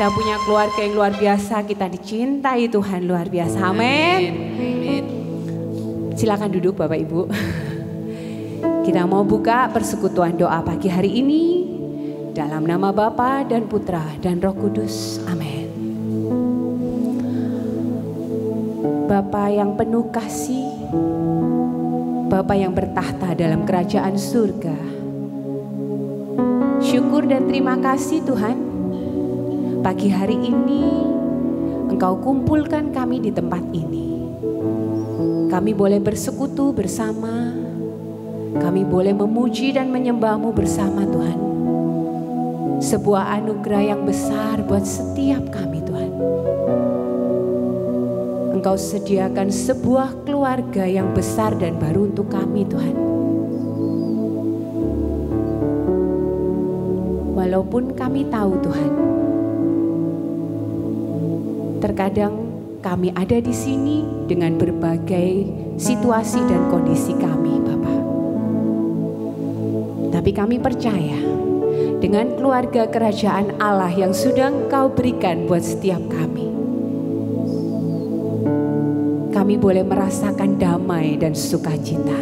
Kita punya keluarga yang luar biasa, kita dicintai Tuhan luar biasa. Amin. Silakan duduk Bapak Ibu. Kita mau buka persekutuan doa pagi hari ini dalam nama Bapa dan Putra dan Roh Kudus. Amin. Bapa yang penuh kasih, Bapa yang bertahta dalam kerajaan surga. Syukur dan terima kasih Tuhan. Pagi hari ini Engkau kumpulkan kami di tempat ini. Kami boleh bersekutu bersama. Kami boleh memuji dan menyembah-Mu bersama Tuhan. Sebuah anugerah yang besar buat setiap kami Tuhan. Engkau sediakan sebuah keluarga yang besar dan baru untuk kami Tuhan. Walaupun kami tahu Tuhan, terkadang kami ada di sini dengan berbagai situasi dan kondisi kami, Bapa. Tapi kami percaya dengan keluarga kerajaan Allah yang sudah Engkau berikan buat setiap kami. Kami boleh merasakan damai dan sukacita.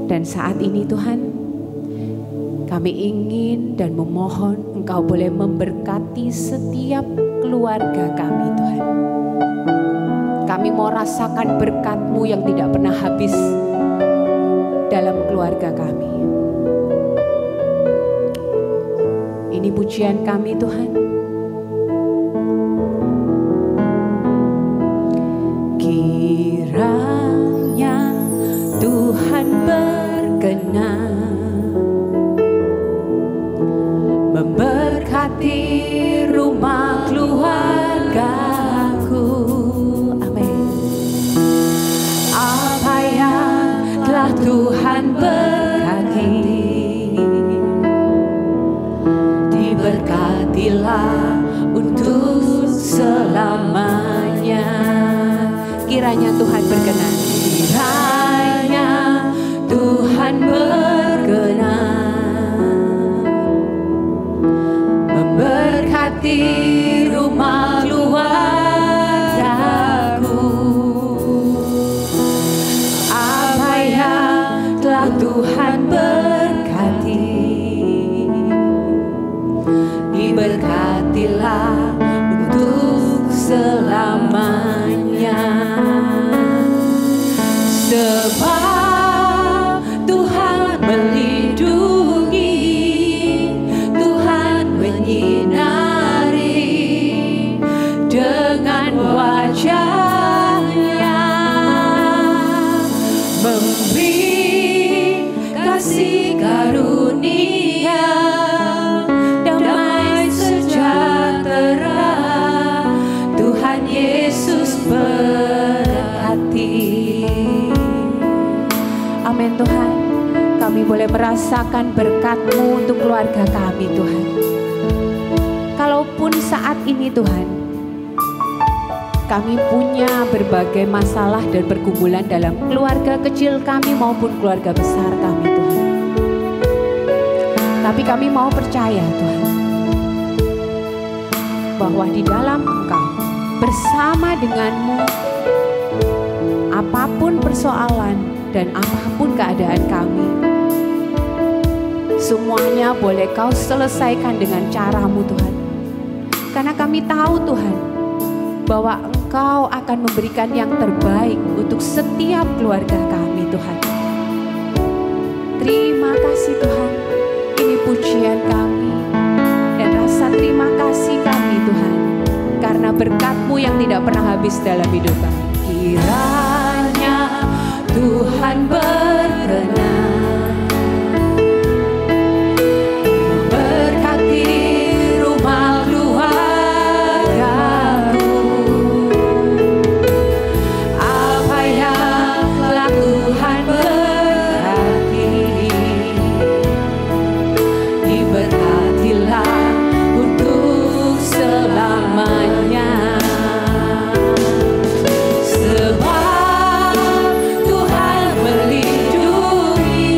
Dan saat ini Tuhan, kami ingin dan memohon Engkau boleh memberkati setiap keluarga kami Tuhan. Kami mau rasakan berkat-Mu yang tidak pernah habis dalam keluarga kami. Ini pujian kami Tuhan. Kiranya Tuhan berkenan memberkati rumah keluargaku. Amin. Apa yang telah Tuhan berkati, diberkatilah untuk selamanya. Kiranya Tuhan berkenan. Kiranya Tuhan berkenan memberkati rumah keluargaku. Apa yang telah Tuhan berkati, diberkatilah untuk selamanya. Sebab Tuhan melindungi, Tuhan menyinari dengan wajah-Nya, memberi kasih karunia, damai sejahtera. Tuhan Yesus berkati. Amin Tuhan. Kami boleh merasakan berkat-Mu untuk keluarga kami Tuhan. Kalaupun saat ini Tuhan, kami punya berbagai masalah dan pergumulan dalam keluarga kecil kami maupun keluarga besar kami Tuhan. Tapi kami mau percaya Tuhan, bahwa di dalam Engkau, bersama dengan-Mu, apapun persoalan dan apapun keadaan kami, semuanya boleh Kau selesaikan dengan cara-Mu Tuhan. Karena kami tahu Tuhan, bahwa Engkau akan memberikan yang terbaik untuk setiap keluarga kami Tuhan. Terima kasih Tuhan. Ini pujian kami dan rasa terima kasih kami Tuhan, karena berkat-Mu yang tidak pernah habis dalam hidup kami. Kiranya Tuhan berkenan memberkati rumah keluargaku. Apa yang telah Tuhan berkati, diberkatilah untuk selamanya. Sebab Tuhan melindungi,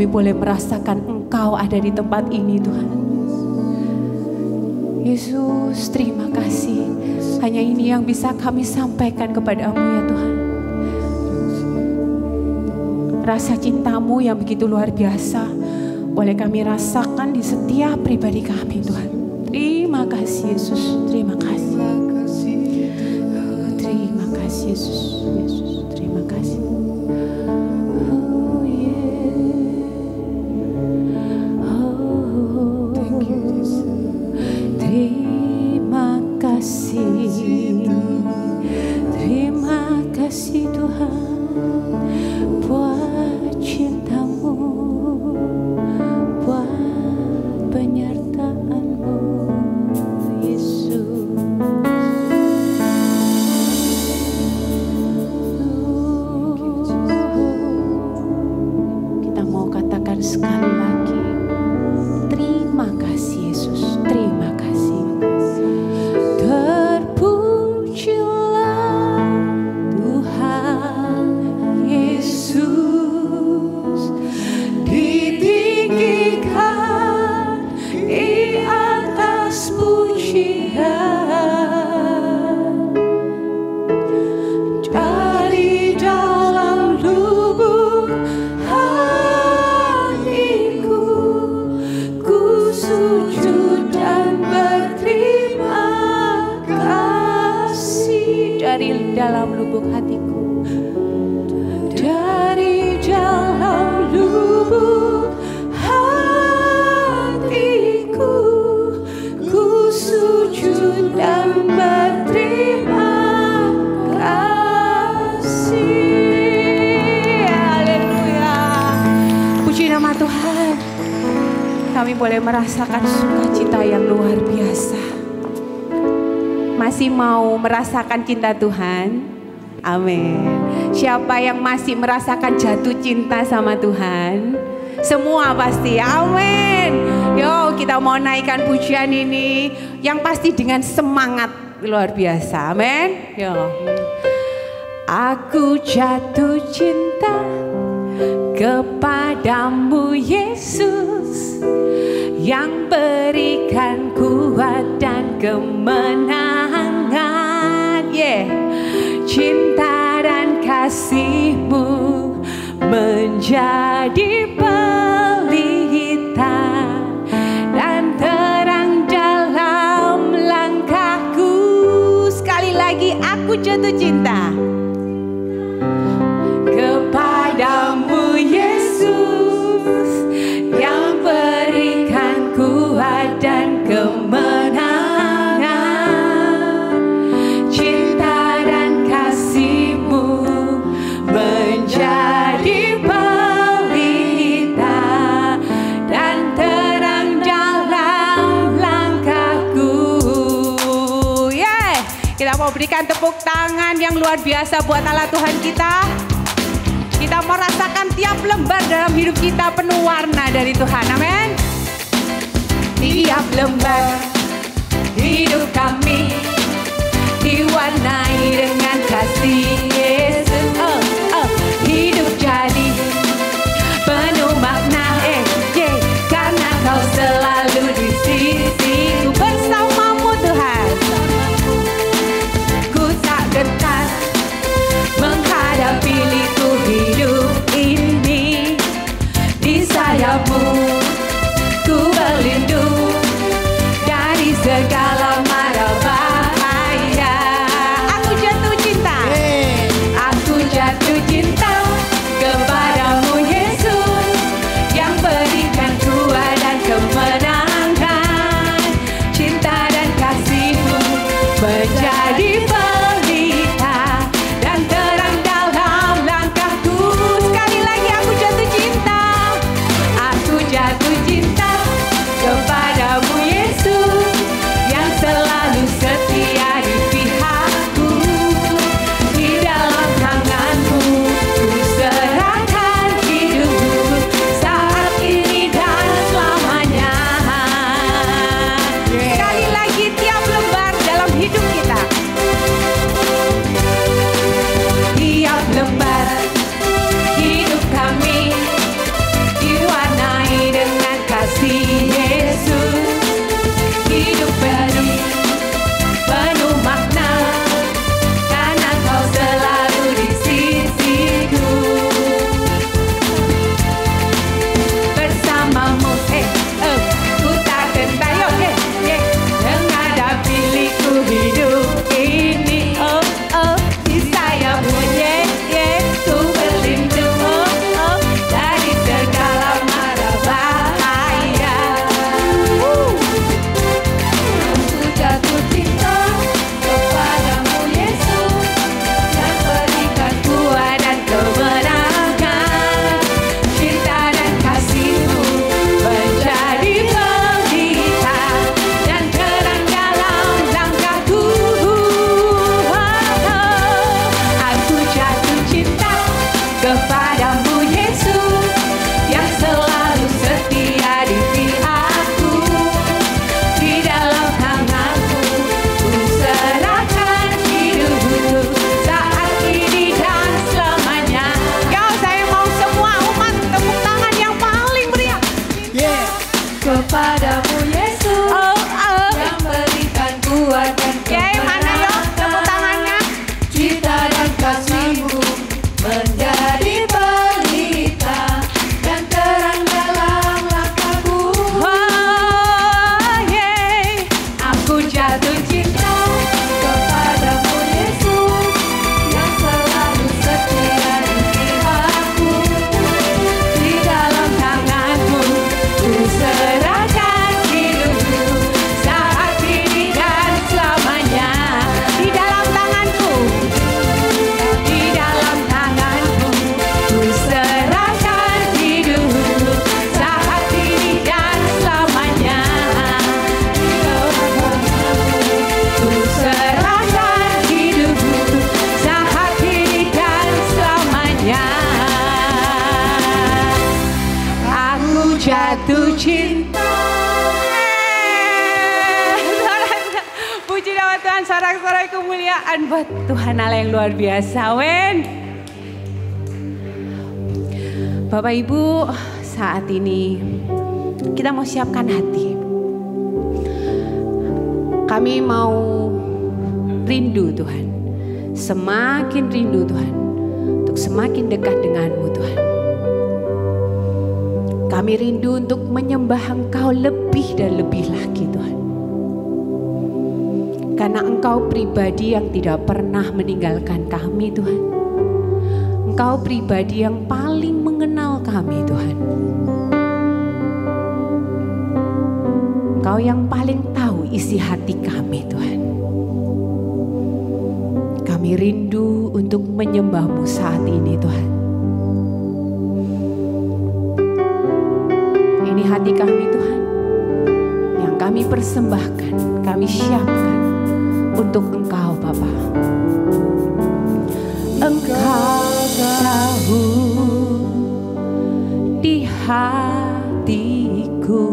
boleh merasakan Engkau ada di tempat ini Tuhan. Yesus, terima kasih. Hanya ini yang bisa kami sampaikan kepadamu ya Tuhan. Rasa cintamu yang begitu luar biasa boleh kami rasakan di setiap pribadi kami Tuhan. Terima kasih Yesus, terima kasih. Terima kasih Yesus, Yesus, terima kasih. Oh yeah. Oh, thank you Jesus. Terima kasih. Terima kasih Tuhan buat cintamu, buat penyertaanmu Yesus. Kita mau katakan sekali lagi, terima kasih Yesus, terima kasih. Terpujilah Tuhan Yesus, ditinggikan di atas pujian, dari dalam lubuk hatiku ku sujud dan berterima kasih. Dari dalam lubuk hatiku, dari dalam lubuk hatiku ku sujud dan berterima kasih. Haleluya. Puji nama Tuhan. Kami boleh merasakan sukacita yang luar biasa. Masih mau merasakan cinta Tuhan? Amin. Siapa yang masih merasakan jatuh cinta sama Tuhan? Semua pasti, amin. Yo, kita mau naikkan pujian ini yang pasti dengan semangat luar biasa, amin. Yo. Aku jatuh cinta kepadamu Yesus, yang berikan kuat dan kemenangan. Cinta dan kasih-Mu menjadi pelita dan terang dalam langkahku. Sekali lagi, aku jatuh cinta kepadamu Yesus, yang berikan kuat dan kemenangan. Cinta dan kasih-Mu menjadi pelita dan terang dalam langkahku. Kita mau berikan tepuk tangan yang luar biasa buat Allah Tuhan kita. Kita mau rasakan tiap lembar dalam hidup kita penuh warna dari Tuhan, amin. Tiap lembar hidup kami diwarnai dengan kasih Yesus. Hidup jadi penuh makna, karena Kau selalu di sisiku. Bersamamu Tuhan, ku tak gentar menghadapi liku hidup ini. Di sayap-Mu ku berlindung cinta. Puji nama Tuhan, sorak-sorai kemuliaan buat Tuhan Allah yang luar biasa. Wen. Bapak Ibu, saat ini kita mau siapkan hati. Kami mau rindu Tuhan, semakin rindu Tuhan, untuk semakin dekat denganmu Tuhan. Kami rindu untuk menyembah Engkau lebih dan lebih lagi Tuhan. Karena Engkau pribadi yang tidak pernah meninggalkan kami Tuhan. Engkau pribadi yang paling mengenal kami Tuhan. Engkau yang paling tahu isi hati kami Tuhan. Kami rindu untuk menyembah-Mu saat ini Tuhan. Ini hati kami Tuhan, yang kami persembahkan, kami siapkan untuk Engkau Bapa. Engkau tahu di hatiku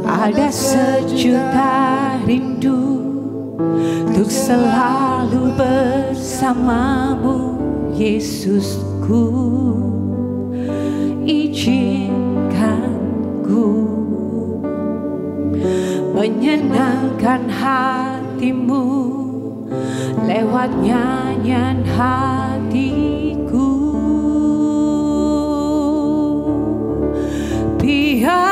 ada sejuta rindu untuk selalu bersamamu Yesusku. Izinkanku menyenangkan hatimu lewat nyanyian hatiku. Biarkanlah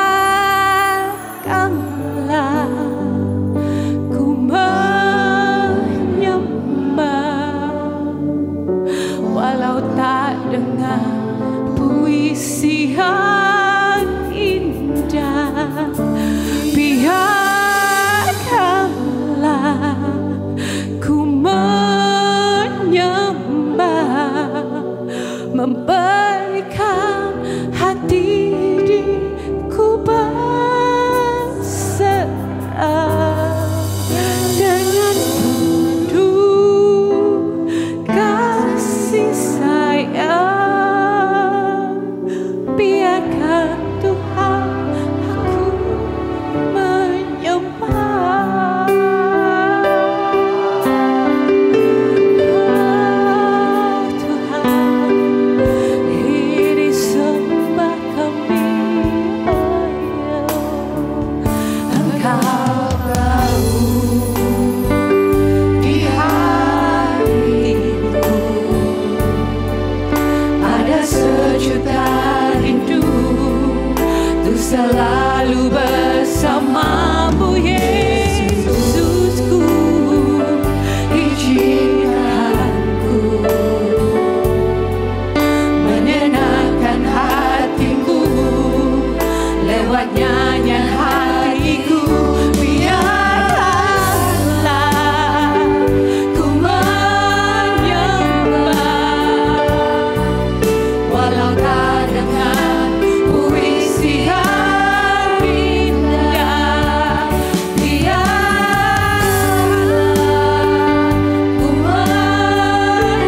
ku menyembah walau tak dengar puisi yang indah. Biarkanlah ku menyembah, memberikan hati diriku berserah dengan penuh kasih sayang. Biarkan Tuhan aku menyembah. Tuhan, ini sembah kami, oh ya. Engkau tahu di hatiku ada sejuta rindu untuk selalu bersamamu Yesusku. Izinkanku menyenangkan hatimu lewat nyanyian hatiku. Biarlah ku menyembah walau tak dengar puisi yang indah. Biarlah ku menyembah,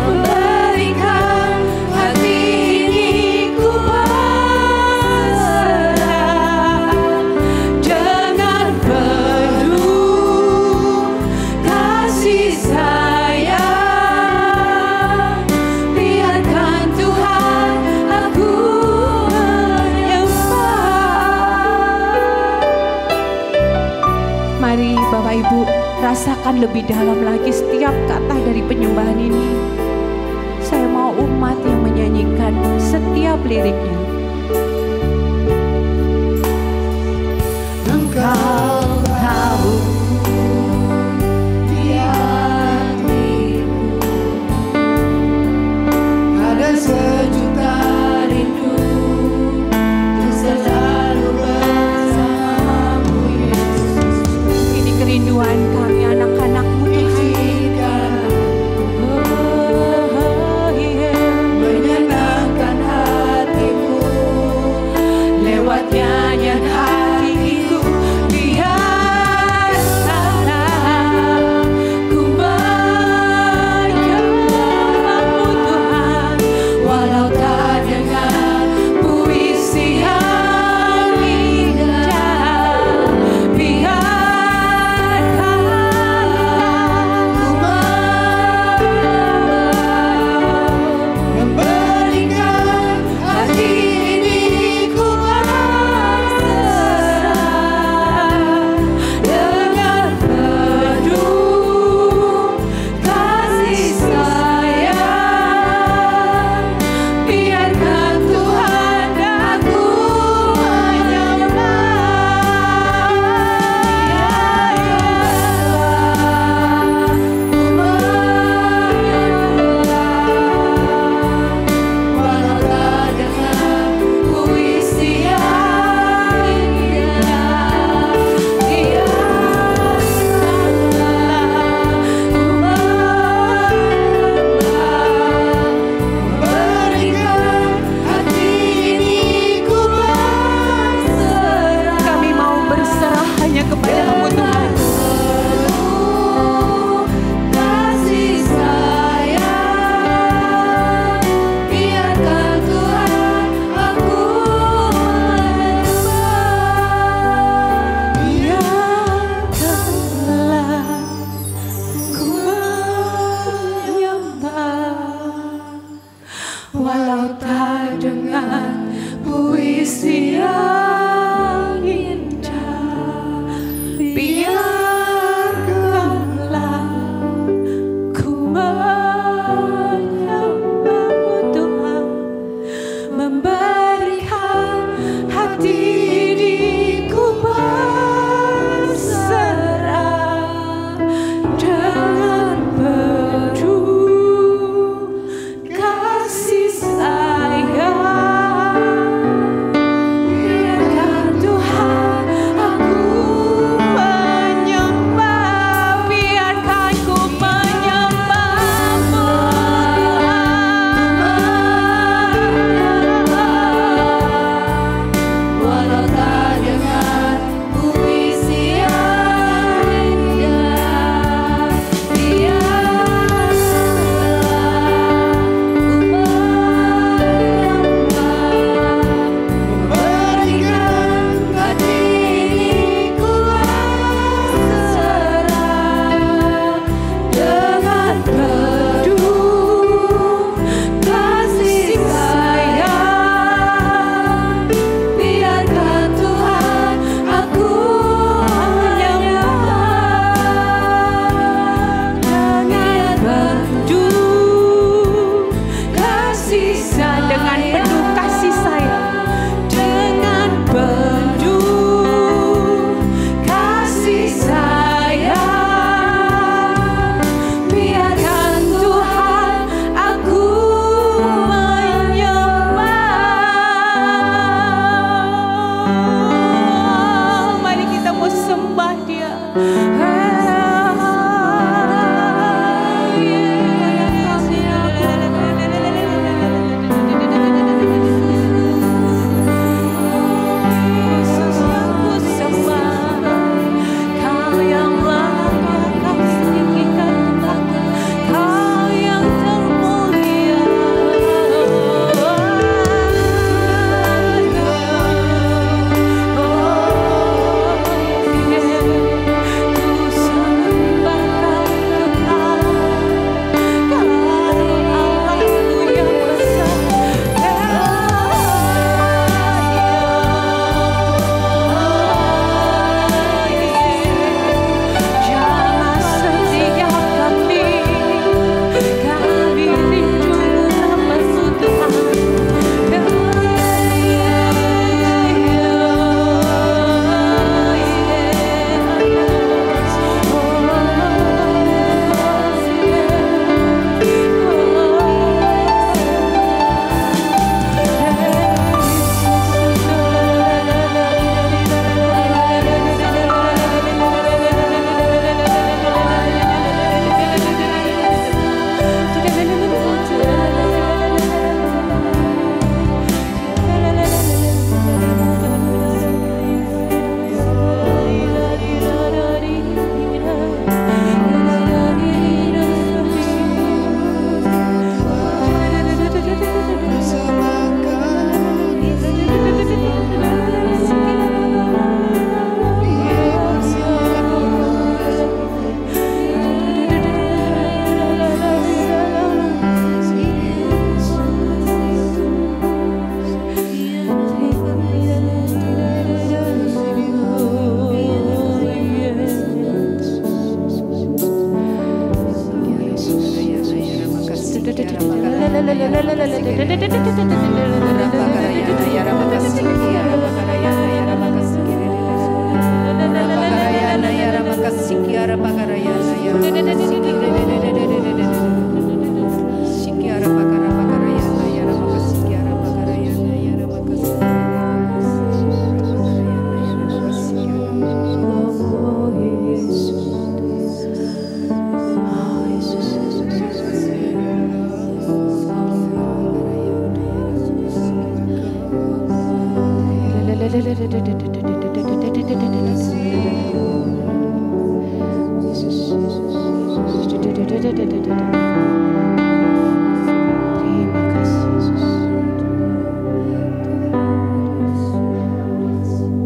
memberikan hati ini ku berserah dengan penuh kasih sayang. Biarkan Tuhan aku menyembah. Mari Bapak Ibu rasakan lebih dalam lagi setiap kata dari penyembahan ini. Saya mau umat yang menyanyikan setiap liriknya. Engkau tahu di hatiku ada sejuta rindu untuk selalu bersamamu Yesus. Ini kerinduan kami anak-anak-Mu Tuhan. Menyenangkan hatimu lewat nyanyian hatiku. Biarkanlah ku menyembah-Mu Tuhan walau tak dengar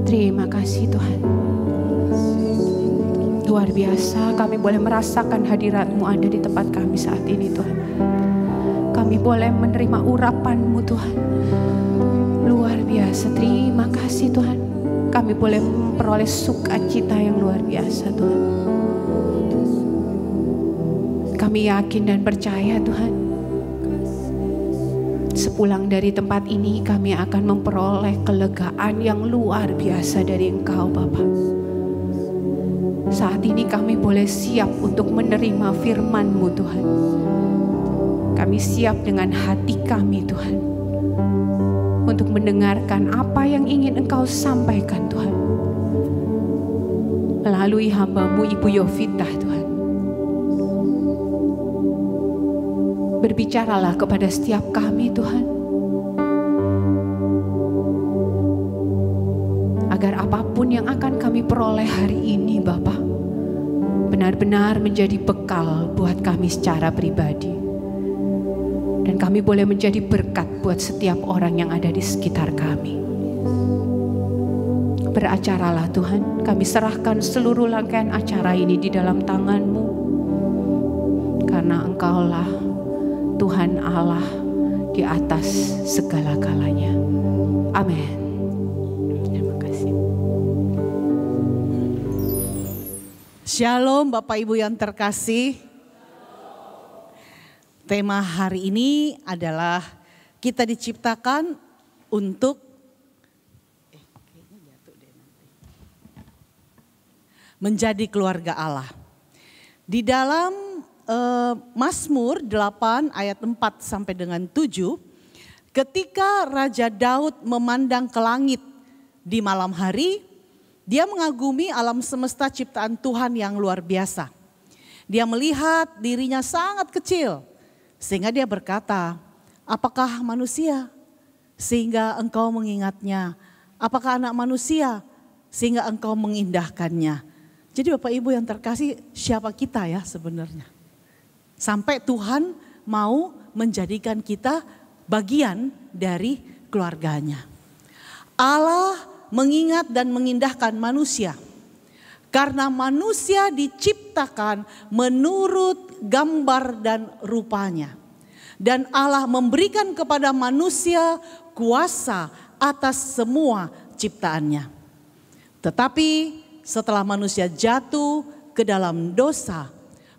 Terima kasih Tuhan. Luar biasa kami boleh merasakan hadirat-Mu ada di tempat kami saat ini Tuhan. Kami boleh menerima urapan-Mu Tuhan. Luar biasa, terima kasih Tuhan. Kami boleh memperoleh sukacita yang luar biasa Tuhan. Kami yakin dan percaya Tuhan, sepulang dari tempat ini kami akan memperoleh kelegaan yang luar biasa dari Engkau Bapa. Saat ini kami boleh siap untuk menerima firman-Mu Tuhan. Kami siap dengan hati kami Tuhan, untuk mendengarkan apa yang ingin Engkau sampaikan Tuhan, melalui hamba-Mu Ibu Yovita Tuhan. Berbicaralah kepada setiap kami Tuhan, agar apapun yang akan kami peroleh hari ini Bapa, benar-benar menjadi bekal buat kami secara pribadi. Dan kami boleh menjadi berkat buat setiap orang yang ada di sekitar kami. Beracaralah Tuhan, kami serahkan seluruh rangkaian acara ini di dalam tangan-Mu. Karena Engkaulah Tuhan Allah di atas segala-galanya. Amin. Terima kasih. Shalom Bapak Ibu yang terkasih. Tema hari ini adalah kita diciptakan untuk menjadi keluarga Allah. Di dalam Mazmur 8 ayat 4 sampai dengan 7, ketika Raja Daud memandang ke langit di malam hari, dia mengagumi alam semesta ciptaan Tuhan yang luar biasa. Dia melihat dirinya sangat kecil, sehingga dia berkata, apakah manusia sehingga engkau mengingatnya? Apakah anak manusia sehingga engkau mengindahkannya? Jadi Bapak Ibu yang terkasih, siapa kita ya sebenarnya? Sampai Tuhan mau menjadikan kita bagian dari keluarganya. Allah mengingat dan mengindahkan manusia. Karena manusia diciptakan menurut gambar dan rupanya. Dan Allah memberikan kepada manusia kuasa atas semua ciptaannya. Tetapi setelah manusia jatuh ke dalam dosa,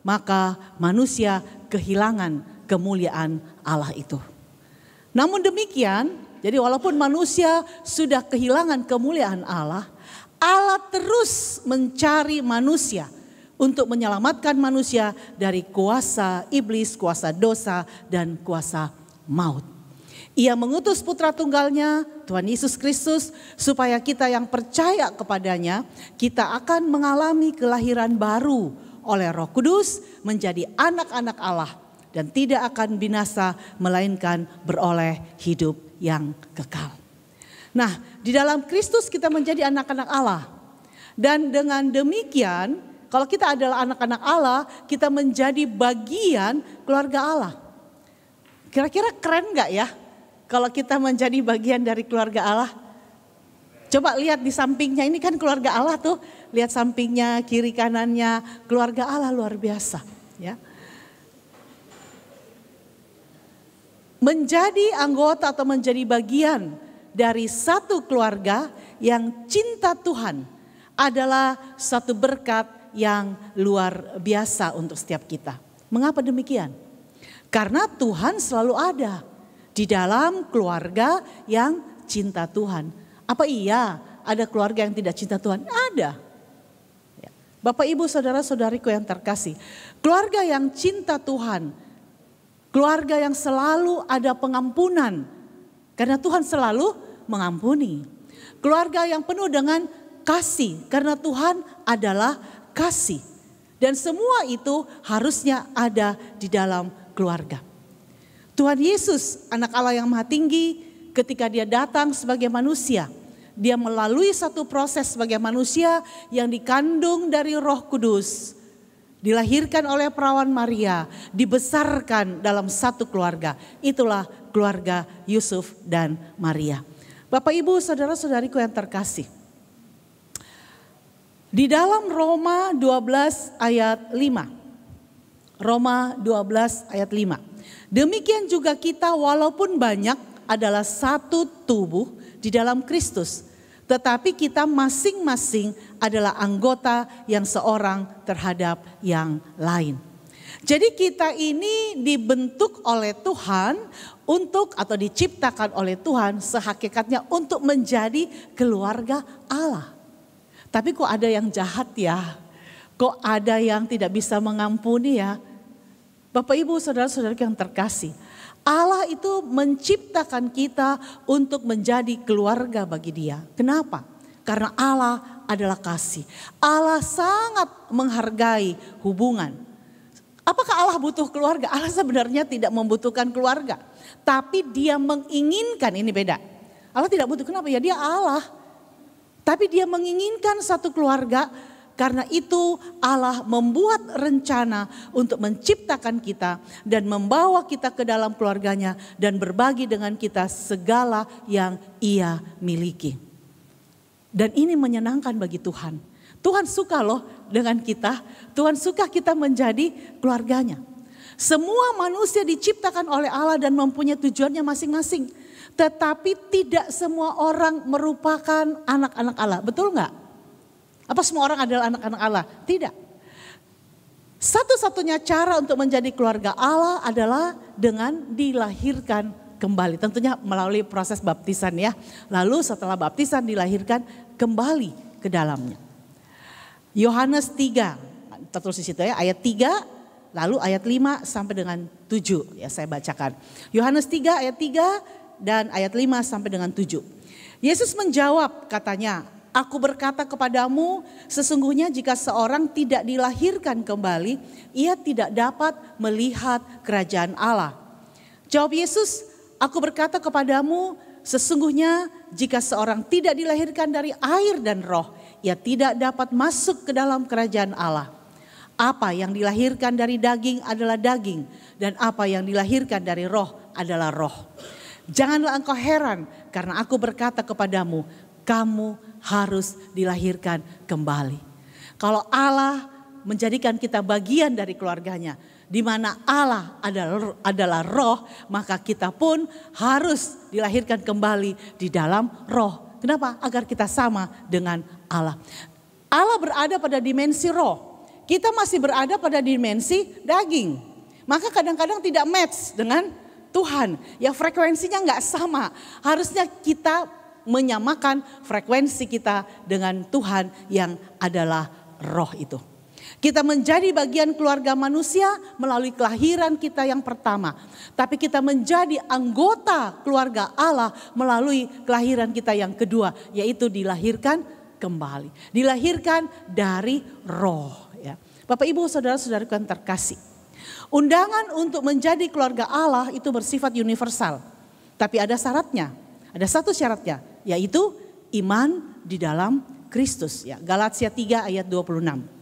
maka manusia kehilangan kemuliaan Allah itu. Namun demikian, jadi walaupun manusia sudah kehilangan kemuliaan Allah, Allah terus mencari manusia untuk menyelamatkan manusia dari kuasa iblis, kuasa dosa, dan kuasa maut. Ia mengutus putra tunggalnya, Tuhan Yesus Kristus, supaya kita yang percaya kepadanya, kita akan mengalami kelahiran baru oleh Roh Kudus menjadi anak-anak Allah dan tidak akan binasa melainkan beroleh hidup yang kekal. Nah, di dalam Kristus kita menjadi anak-anak Allah. Dan dengan demikian, kalau kita adalah anak-anak Allah, kita menjadi bagian keluarga Allah. Kira-kira keren gak ya kalau kita menjadi bagian dari keluarga Allah? Coba lihat di sampingnya, ini kan keluarga Allah tuh. Lihat sampingnya, kiri kanannya, keluarga Allah luar biasa. Ya. Menjadi anggota atau menjadi bagian dari satu keluarga yang cinta Tuhan adalah satu berkat yang luar biasa untuk setiap kita. Mengapa demikian? Karena Tuhan selalu ada di dalam keluarga yang cinta Tuhan. Apa iya ada keluarga yang tidak cinta Tuhan? Ada. Bapak Ibu saudara-saudariku yang terkasih, keluarga yang cinta Tuhan, keluarga yang selalu ada pengampunan. Karena Tuhan selalu mengampuni. Keluarga yang penuh dengan kasih. Karena Tuhan adalah kasih. Dan semua itu harusnya ada di dalam keluarga. Tuhan Yesus, anak Allah yang maha tinggi, ketika dia datang sebagai manusia, Dia melalui satu proses sebagai manusia yang dikandung dari Roh Kudus. Dilahirkan oleh perawan Maria, dibesarkan dalam satu keluarga. Itulah keluarga Yusuf dan Maria. Bapak Ibu saudara-saudariku yang terkasih. Di dalam Roma 12 ayat 5. Roma 12 ayat 5. Demikian juga kita walaupun banyak adalah satu tubuh di dalam Kristus. Tetapi kita masing-masing adalah anggota yang seorang terhadap yang lain. Jadi kita ini dibentuk oleh Tuhan untuk atau diciptakan oleh Tuhan sehakikatnya untuk menjadi keluarga Allah. Tapi kok ada yang jahat ya? Kok ada yang tidak bisa mengampuni ya? Bapak Ibu saudara-saudara yang terkasih. Allah itu menciptakan kita untuk menjadi keluarga bagi Dia. Kenapa? Karena Allah adalah kasih. Allah sangat menghargai hubungan. Apakah Allah butuh keluarga? Allah sebenarnya tidak membutuhkan keluarga. Tapi Dia menginginkan, ini beda. Allah tidak butuh, kenapa? Ya Dia Allah. Tapi Dia menginginkan satu keluarga. Karena itu Allah membuat rencana untuk menciptakan kita dan membawa kita ke dalam keluarganya dan berbagi dengan kita segala yang Ia miliki. Dan ini menyenangkan bagi Tuhan. Tuhan suka loh dengan kita, Tuhan suka kita menjadi keluarganya. Semua manusia diciptakan oleh Allah dan mempunyai tujuannya masing-masing. Tetapi tidak semua orang merupakan anak-anak Allah, betul nggak? Apa semua orang adalah anak-anak Allah? Tidak. Satu-satunya cara untuk menjadi keluarga Allah adalah dengan dilahirkan kembali. Tentunya melalui proses baptisan ya. Lalu setelah baptisan dilahirkan kembali ke dalamnya. Yohanes 3, tertulis di situ ya, ayat 3, lalu ayat 5 sampai dengan 7 ya saya bacakan. Yohanes 3 ayat 3 dan ayat 5 sampai dengan 7. Yesus menjawab katanya, Aku berkata kepadamu, sesungguhnya jika seorang tidak dilahirkan kembali, ia tidak dapat melihat kerajaan Allah. Jawab Yesus, aku berkata kepadamu, sesungguhnya jika seorang tidak dilahirkan dari air dan roh, ia tidak dapat masuk ke dalam kerajaan Allah. Apa yang dilahirkan dari daging adalah daging, dan apa yang dilahirkan dari roh adalah roh. Janganlah engkau heran, karena aku berkata kepadamu, kamu harus dilahirkan kembali. Kalau Allah menjadikan kita bagian dari keluarganya, di mana Allah adalah roh, maka kita pun harus dilahirkan kembali di dalam roh. Kenapa? Agar kita sama dengan Allah. Allah berada pada dimensi roh. Kita masih berada pada dimensi daging. Maka kadang-kadang tidak match dengan Tuhan. Ya frekuensinya nggak sama. Harusnya kita menyamakan frekuensi kita dengan Tuhan yang adalah roh itu. Kita menjadi bagian keluarga manusia melalui kelahiran kita yang pertama. Tapi kita menjadi anggota keluarga Allah melalui kelahiran kita yang kedua. Yaitu dilahirkan kembali. Dilahirkan dari roh. Ya. Bapak ibu saudara-saudara yang terkasih. Undangan untuk menjadi keluarga Allah itu bersifat universal. Tapi ada syaratnya. Ada satu syaratnya. Yaitu iman di dalam Kristus. Ya, Galatia 3 ayat 26.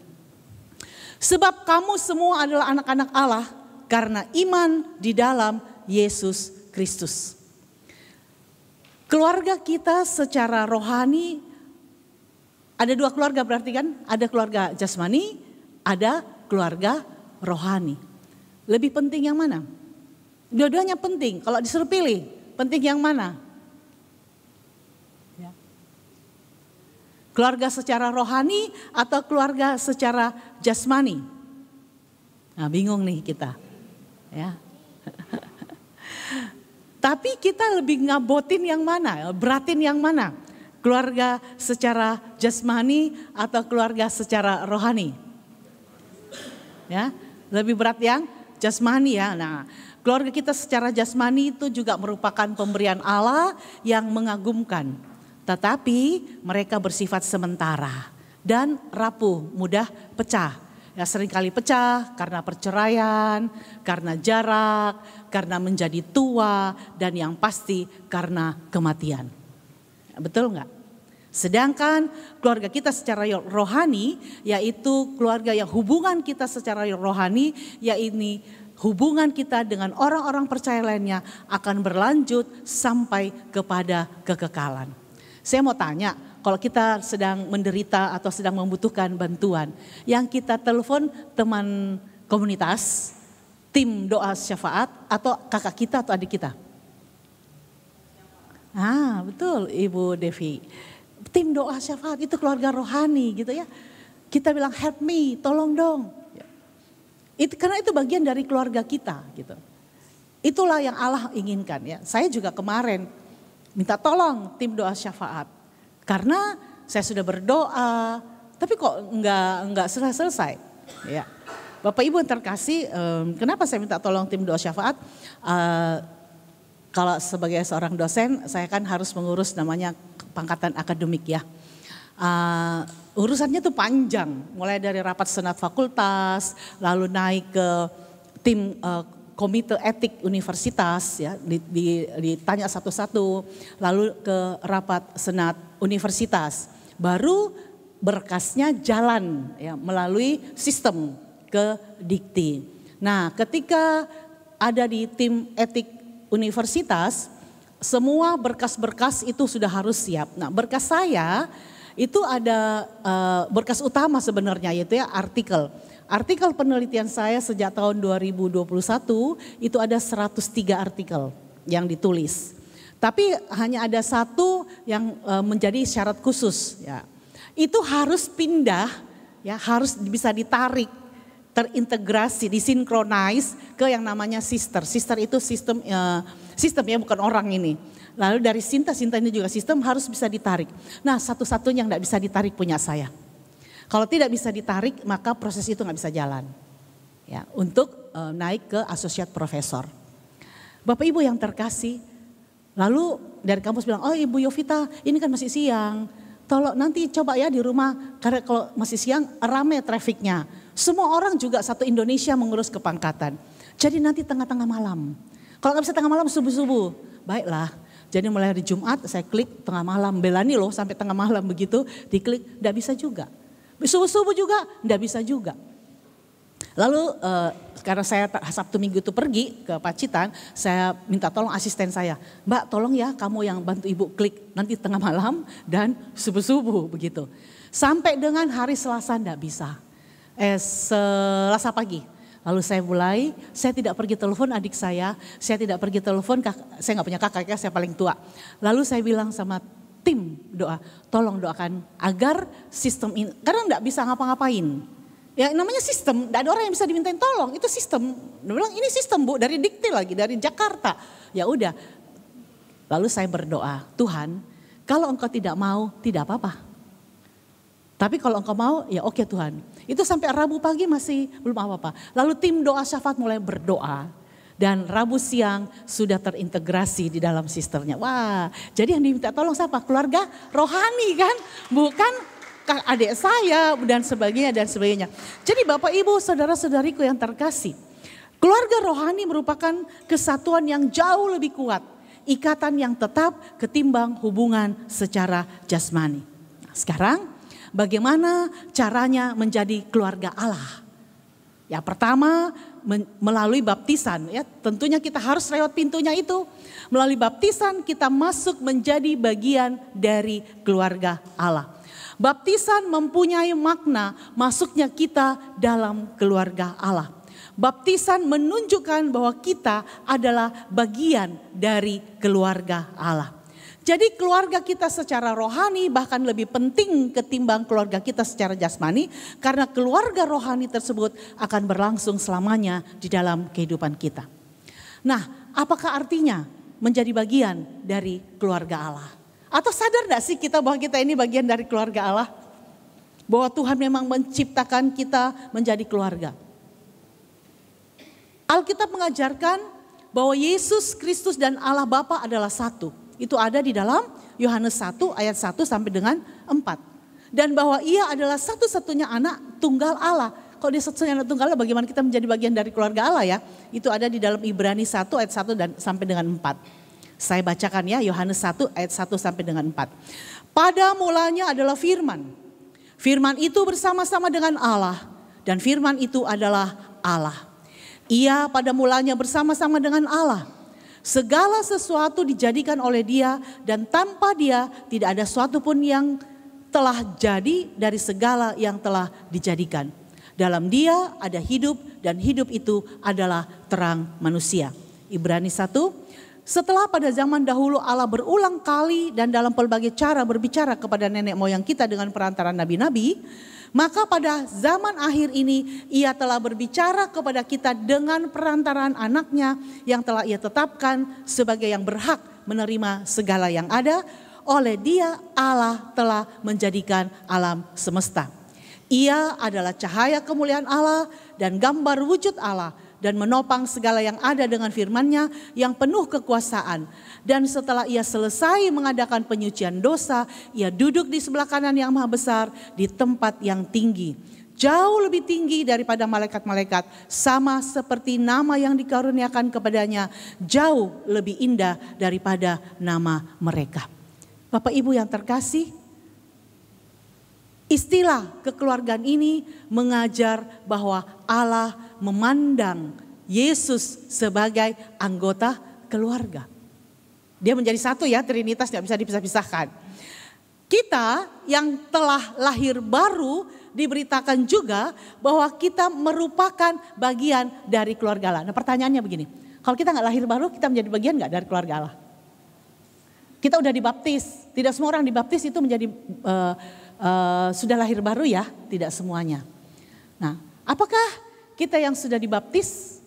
Sebab kamu semua adalah anak-anak Allah karena iman di dalam Yesus Kristus. Keluarga kita secara rohani, ada dua keluarga berarti kan? Ada keluarga jasmani, ada keluarga rohani. Lebih penting yang mana? Dua-duanya penting. Kalau disuruh pilih, penting yang mana? Keluarga secara rohani atau keluarga secara jasmani? Nah, bingung nih kita. Ya. Tapi kita lebih ngabotin yang mana? Beratin yang mana? Keluarga secara jasmani atau keluarga secara rohani? Ya, lebih berat yang jasmani ya. Nah, keluarga kita secara jasmani itu juga merupakan pemberian Allah yang mengagumkan. Tetapi mereka bersifat sementara dan rapuh, mudah pecah. Ya seringkali pecah karena perceraian, karena jarak, karena menjadi tua, dan yang pasti karena kematian. Betul nggak? Sedangkan keluarga kita secara rohani, yaitu keluarga yang hubungan kita secara rohani, yaitu hubungan kita dengan orang-orang percaya lainnya akan berlanjut sampai kepada kekekalan. Saya mau tanya, kalau kita sedang menderita atau sedang membutuhkan bantuan, yang kita telepon teman komunitas, tim doa syafaat, atau kakak kita atau adik kita? Betul Ibu Devi. Tim doa syafaat itu keluarga rohani gitu ya. Kita bilang help me, tolong dong. Itu karena itu bagian dari keluarga kita gitu. Itulah yang Allah inginkan ya. Saya juga kemarin minta tolong tim doa syafaat. Karena saya sudah berdoa, tapi kok enggak selesai. Ya. Bapak Ibu yang terkasih, kenapa saya minta tolong tim doa syafaat? Kalau sebagai seorang dosen, saya kan harus mengurus namanya pangkatan akademik ya. Urusannya tuh panjang, mulai dari rapat senat fakultas, lalu naik ke tim komite etik universitas ya, ditanya satu-satu, lalu ke rapat senat universitas. Baru berkasnya jalan ya melalui sistem ke Dikti. Nah, ketika ada di tim etik universitas, semua berkas-berkas itu sudah harus siap. Nah, berkas saya itu ada berkas utama sebenarnya, yaitu ya artikel. Artikel penelitian saya sejak tahun 2021 itu ada 103 artikel yang ditulis. Tapi hanya ada satu yang menjadi syarat khusus ya. Itu harus pindah ya, harus bisa ditarik, terintegrasi, disinkronize ke yang namanya sister. Sister itu sistem ya, bukan orang ini. Lalu dari Sinta ini juga sistem harus bisa ditarik. Nah, satu-satunya yang tidak bisa ditarik punya saya. Kalau tidak bisa ditarik maka proses itu nggak bisa jalan. Ya, untuk naik ke associate professor. Bapak Ibu yang terkasih, lalu dari kampus bilang, oh Ibu Yovita ini kan masih siang. Tolong nanti coba ya di rumah, karena kalau masih siang rame trafiknya. Semua orang juga satu Indonesia mengurus kepangkatan. Jadi nanti tengah-tengah malam. Kalau nggak bisa tengah malam subuh-subuh, baiklah. Jadi mulai hari Jumat saya klik tengah malam, belani loh sampai tengah malam begitu, diklik, nggak bisa juga. Subuh-subuh juga, nggak bisa juga. Lalu karena saya Sabtu Minggu itu pergi ke Pacitan, saya minta tolong asisten saya. Mbak tolong ya kamu yang bantu ibu klik nanti tengah malam dan subuh-subuh begitu. Sampai dengan hari Selasa nggak bisa. Selasa pagi. Lalu saya tidak pergi telepon adik saya tidak pergi telepon, saya nggak punya kakak, saya paling tua. Lalu saya bilang sama tim doa, tolong doakan agar sistem ini, karena nggak bisa ngapa-ngapain. Ya namanya sistem, nggak ada orang yang bisa dimintain tolong, itu sistem. Dia bilang ini sistem Bu, dari Dikti lagi, dari Jakarta. Ya udah, lalu saya berdoa, Tuhan kalau engkau tidak mau, tidak apa-apa. Tapi kalau engkau mau, ya oke Tuhan. Itu sampai Rabu pagi masih belum apa-apa. Lalu tim doa syafaat mulai berdoa. Dan Rabu siang sudah terintegrasi di dalam sistemnya. Wah, jadi yang diminta tolong siapa? Keluarga rohani kan? Bukan adik saya dan sebagainya. Jadi Bapak Ibu saudara-saudariku yang terkasih. Keluarga rohani merupakan kesatuan yang jauh lebih kuat. Ikatan yang tetap ketimbang hubungan secara jasmani. Nah, sekarang bagaimana caranya menjadi keluarga Allah? Ya pertama melalui baptisan ya, tentunya kita harus lewat pintunya itu. Melalui baptisan kita masuk menjadi bagian dari keluarga Allah. Baptisan mempunyai makna masuknya kita dalam keluarga Allah. Baptisan menunjukkan bahwa kita adalah bagian dari keluarga Allah. Jadi keluarga kita secara rohani bahkan lebih penting ketimbang keluarga kita secara jasmani. Karena keluarga rohani tersebut akan berlangsung selamanya di dalam kehidupan kita. Nah, apakah artinya menjadi bagian dari keluarga Allah? Atau sadar gak sih kita bahwa kita ini bagian dari keluarga Allah? Bahwa Tuhan memang menciptakan kita menjadi keluarga. Alkitab mengajarkan bahwa Yesus Kristus dan Allah Bapa adalah satu. Itu ada di dalam Yohanes 1 ayat 1 sampai dengan 4. Dan bahwa ia adalah satu-satunya anak tunggal Allah. Kalau dia satu-satunya anak tunggal Allah, bagaimana kita menjadi bagian dari keluarga Allah ya? Itu ada di dalam Ibrani 1 ayat 1 dan sampai dengan 4. Saya bacakan ya Yohanes 1 ayat 1 sampai dengan 4. Pada mulanya adalah firman. Firman itu bersama-sama dengan Allah dan firman itu adalah Allah. Ia pada mulanya bersama-sama dengan Allah. Segala sesuatu dijadikan oleh Dia dan tanpa Dia tidak ada sesuatu pun yang telah jadi dari segala yang telah dijadikan. Dalam Dia ada hidup dan hidup itu adalah terang manusia. Ibrani 1. Setelah pada zaman dahulu Allah berulang kali dan dalam pelbagai cara berbicara kepada nenek moyang kita dengan perantaraan nabi-nabi, maka pada zaman akhir ini Ia telah berbicara kepada kita dengan perantaraan anaknya yang telah Ia tetapkan sebagai yang berhak menerima segala yang ada. Oleh Dia Allah telah menjadikan alam semesta. Ia adalah cahaya kemuliaan Allah dan gambar wujud Allah dan menopang segala yang ada dengan firman-Nya yang penuh kekuasaan. Dan setelah Ia selesai mengadakan penyucian dosa, Ia duduk di sebelah kanan yang maha besar di tempat yang tinggi. Jauh lebih tinggi daripada malaikat-malaikat, sama seperti nama yang dikaruniakan kepadanya, jauh lebih indah daripada nama mereka. Bapak Ibu yang terkasih, istilah kekeluargaan ini mengajar bahwa Allah memandang Yesus sebagai anggota keluarga. Dia menjadi satu ya, Trinitas tidak bisa dipisah-pisahkan. Kita yang telah lahir baru diberitakan juga bahwa kita merupakan bagian dari keluarga Allah. Nah pertanyaannya begini, kalau kita nggak lahir baru kita menjadi bagian nggak dari keluarga Allah? Kita udah dibaptis, tidak semua orang dibaptis itu menjadi sudah lahir baru ya, tidak semuanya. Nah, apakah kita yang sudah dibaptis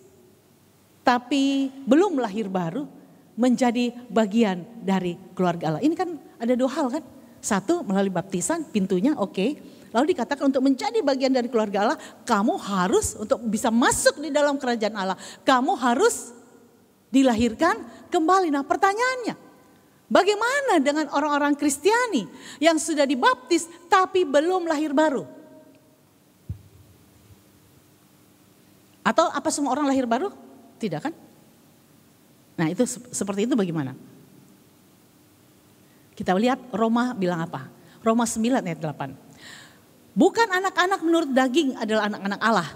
tapi belum lahir baru menjadi bagian dari keluarga Allah? Ini kan ada dua hal kan. Satu, melalui baptisan pintunya oke. Lalu dikatakan untuk menjadi bagian dari keluarga Allah, kamu harus untuk bisa masuk di dalam kerajaan Allah, kamu harus dilahirkan kembali. Nah pertanyaannya, bagaimana dengan orang-orang Kristiani yang sudah dibaptis tapi belum lahir baru? Atau apa semua orang lahir baru? Tidak kan? Nah itu seperti itu bagaimana? Kita lihat Roma bilang apa? Roma 9 ayat 8. Bukan anak-anak menurut daging adalah anak-anak Allah,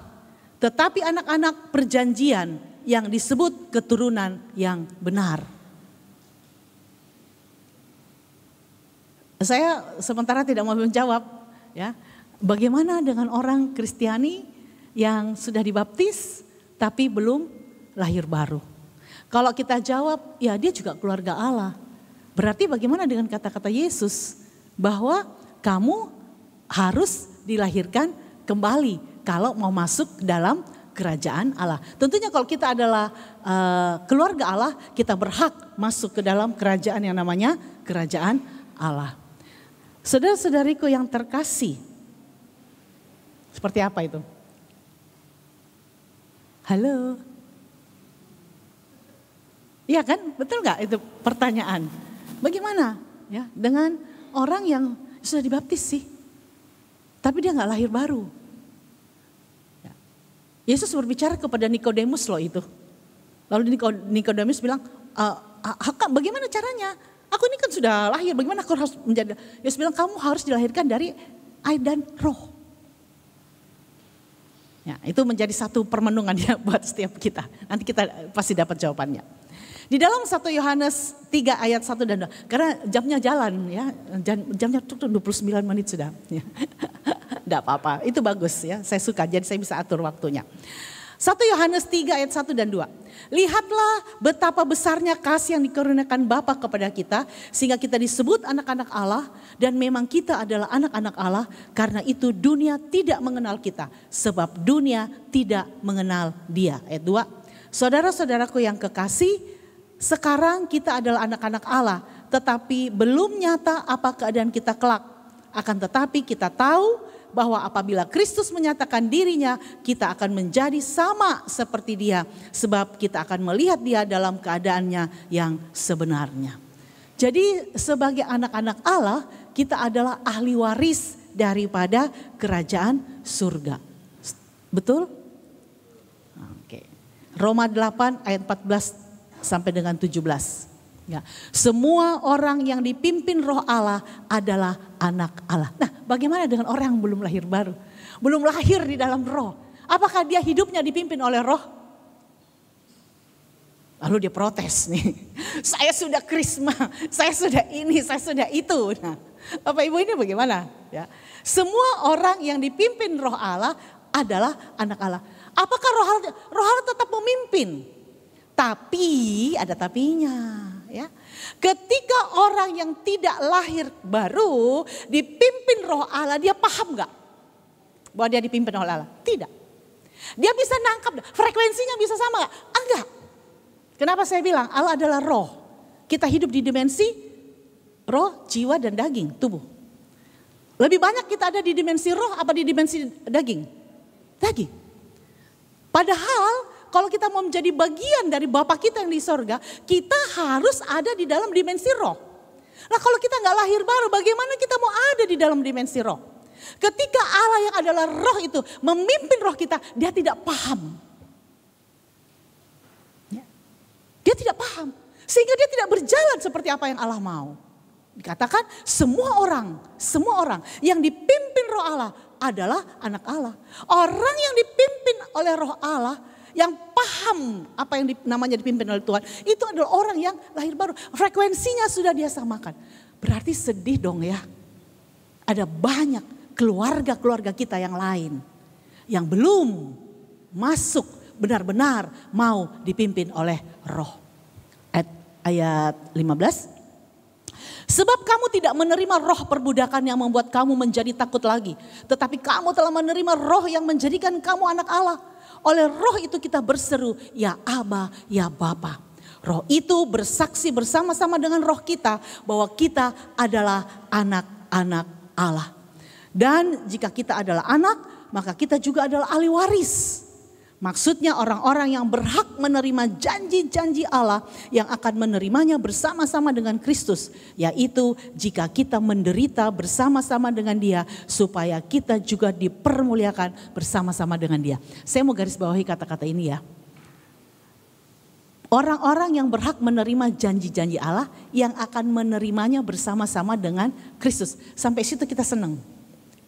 tetapi anak-anak perjanjian yang disebut keturunan yang benar. Saya sementara tidak mau menjawab ya, bagaimana dengan orang Kristiani yang sudah dibaptis tapi belum lahir baru. Kalau kita jawab, ya dia juga keluarga Allah. Berarti bagaimana dengan kata-kata Yesus bahwa kamu harus dilahirkan kembali kalau mau masuk dalam kerajaan Allah. Tentunya kalau kita adalah keluarga Allah, kita berhak masuk ke dalam kerajaan yang namanya kerajaan Allah. Saudara-saudariku yang terkasih, seperti apa itu? Halo? Iya kan, betul gak itu pertanyaan? Bagaimana ya dengan orang yang sudah dibaptis sih, tapi dia gak lahir baru? Ya. Yesus berbicara kepada Nikodemus loh itu. Lalu Nikodemus bilang, bagaimana caranya? Aku ini kan sudah lahir, bagaimana aku harus menjadi? Yesus bilang kamu harus dilahirkan dari air dan roh. Ya, itu menjadi satu permenungan ya buat setiap kita. Nanti kita pasti dapat jawabannya. Di dalam 1 Yohanes 3 ayat 1 dan 2. Karena jamnya jalan ya. Jamnya 29 menit sudah. Ya. Tidak apa-apa, itu bagus ya. Saya suka, jadi saya bisa atur waktunya. 1 Yohanes 3 ayat 1 dan 2. Lihatlah betapa besarnya kasih yang dikaruniakan Bapa kepada kita, sehingga kita disebut anak-anak Allah, dan memang kita adalah anak-anak Allah. Karena itu dunia tidak mengenal kita, sebab dunia tidak mengenal Dia. Ayat 2. Saudara-saudaraku yang kekasih, sekarang kita adalah anak-anak Allah, tetapi belum nyata apa keadaan kita kelak. Akan tetapi kita tahu bahwa apabila Kristus menyatakan dirinya, kita akan menjadi sama seperti Dia, sebab kita akan melihat Dia dalam keadaannya yang sebenarnya. Jadi sebagai anak-anak Allah, kita adalah ahli waris daripada kerajaan surga. Betul? Oke. Roma 8 ayat 14 sampai dengan 17. Ya, semua orang yang dipimpin Roh Allah adalah anak Allah. Nah, bagaimana dengan orang yang belum lahir baru? Belum lahir di dalam Roh. Apakah dia hidupnya dipimpin oleh Roh? Lalu dia protes nih. Saya sudah krisma, saya sudah ini, saya sudah itu. Nah, Bapak Ibu ini bagaimana? Ya. Semua orang yang dipimpin Roh Allah adalah anak Allah. Apakah Roh Allah tetap memimpin? Tapi ada tapinya. Ya. Ketika orang yang tidak lahir baru dipimpin Roh Allah, dia paham gak bahwa dia dipimpin oleh Allah? Tidak. Dia bisa nangkap, frekuensinya bisa sama gak? Enggak. Kenapa saya bilang Allah adalah roh? Kita hidup di dimensi roh, jiwa dan daging, tubuh. Lebih banyak kita ada di dimensi roh apa di dimensi daging? Daging. Padahal kalau kita mau menjadi bagian dari Bapa kita yang di sorga, kita harus ada di dalam dimensi roh. Nah kalau kita nggak lahir baru, bagaimana kita mau ada di dalam dimensi roh? Ketika Allah yang adalah roh itu memimpin roh kita, dia tidak paham. Dia tidak paham. Sehingga dia tidak berjalan seperti apa yang Allah mau. Dikatakan semua orang yang dipimpin Roh Allah adalah anak Allah. Orang yang dipimpin oleh Roh Allah, yang paham apa yang namanya dipimpin oleh Tuhan, itu adalah orang yang lahir baru. Frekuensinya sudah dia samakan. Berarti sedih dong ya. Ada banyak keluarga-keluarga kita yang lain yang belum masuk benar-benar mau dipimpin oleh Roh. Ayat 15. Sebab kamu tidak menerima roh perbudakan yang membuat kamu menjadi takut lagi. Tetapi kamu telah menerima roh yang menjadikan kamu anak Allah. Oleh roh itu kita berseru, ya Aba, ya Bapa. Roh itu bersaksi bersama-sama dengan roh kita bahwa kita adalah anak-anak Allah. Dan jika kita adalah anak, maka kita juga adalah ahli waris. Maksudnya orang-orang yang berhak menerima janji-janji Allah yang akan menerimanya bersama-sama dengan Kristus. Yaitu jika kita menderita bersama-sama dengan Dia supaya kita juga dipermuliakan bersama-sama dengan Dia. Saya mau garis bawahi kata-kata ini ya. Orang-orang yang berhak menerima janji-janji Allah yang akan menerimanya bersama-sama dengan Kristus. Sampai situ kita senang.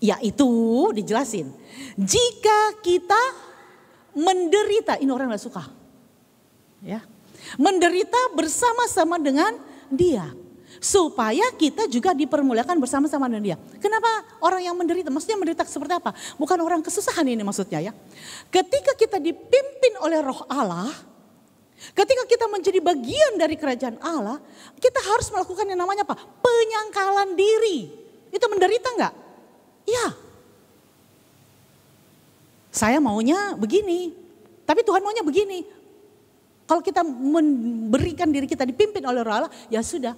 Yaitu dijelasin. Jika kita menderita, ini orang gak suka. Ya. Menderita bersama-sama dengan Dia. Supaya kita juga dipermuliakan bersama-sama dengan Dia. Kenapa orang yang menderita? Maksudnya menderita seperti apa? Bukan orang kesusahan ini maksudnya ya. Ketika kita dipimpin oleh Roh Allah, ketika kita menjadi bagian dari kerajaan Allah, kita harus melakukan yang namanya apa? Penyangkalan diri. Itu menderita enggak? Ya. Saya maunya begini, tapi Tuhan maunya begini. Kalau kita memberikan diri kita dipimpin oleh Roh Allah, ya sudah.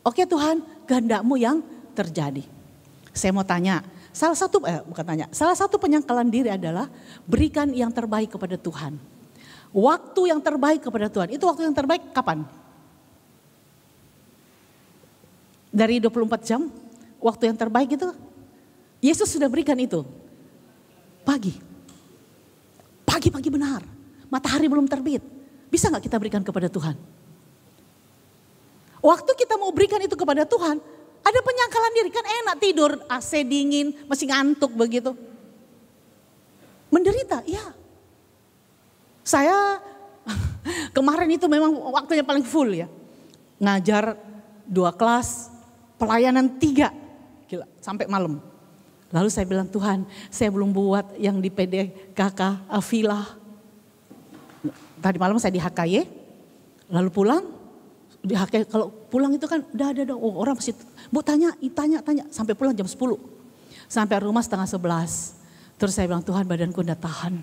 Oke Tuhan, kehendak-Mu yang terjadi. Saya mau tanya, salah satu penyangkalan diri adalah berikan yang terbaik kepada Tuhan. Waktu yang terbaik kepada Tuhan, itu waktu yang terbaik kapan? Dari 24 jam, waktu yang terbaik itu, Yesus sudah berikan itu. Pagi. Pagi-pagi benar, matahari belum terbit. Bisa gak kita berikan kepada Tuhan? Waktu kita mau berikan itu kepada Tuhan, ada penyangkalan diri. Kan enak tidur, AC dingin, masih ngantuk begitu. Menderita, iya. Saya kemarin itu memang waktunya paling full ya. Ngajar 2 kelas, pelayanan 3, gila, sampai malam. Lalu saya bilang, Tuhan saya belum buat yang di PDKK Villa. Tadi malam saya di HKY, lalu pulang. Di HKY kalau pulang itu kan udah ada orang pasti, Bu tanya, sampai pulang jam 10. Sampai rumah setengah 11. Terus saya bilang, Tuhan badanku udah tahan.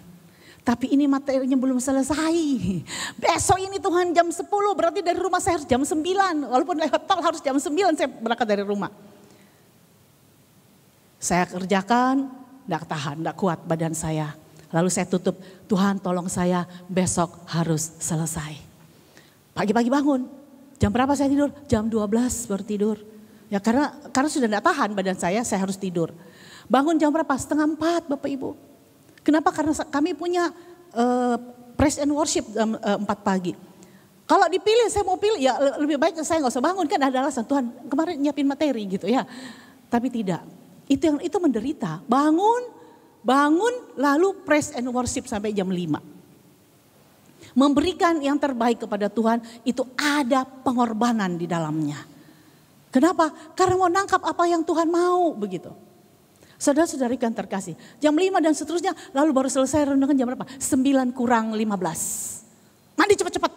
Tapi ini materinya belum selesai. Besok ini Tuhan jam 10, berarti dari rumah saya harus jam 9. Walaupun lewat tol harus jam 9 saya berangkat dari rumah. Saya kerjakan, enggak tahan, enggak kuat badan saya. Lalu saya tutup, Tuhan tolong saya besok harus selesai. Pagi-pagi bangun, jam berapa saya tidur? Jam 12 baru tidur. Ya karena sudah enggak tahan badan saya harus tidur. Bangun jam berapa? 3:30 Bapak Ibu. Kenapa? Karena kami punya praise and worship jam 4 pagi. Kalau dipilih, saya mau pilih, ya lebih baik saya nggak usah bangun, kan ada alasan Tuhan kemarin nyiapin materi gitu ya. Tapi tidak, itu menderita. Bangun lalu praise and worship sampai jam 5. Memberikan yang terbaik kepada Tuhan itu ada pengorbanan di dalamnya. Kenapa? Karena mau nangkap apa yang Tuhan mau begitu. Saudara-saudari kan terkasih. Jam 5 dan seterusnya lalu baru selesai renungan jam berapa? 9 kurang 15. Mandi cepat-cepat.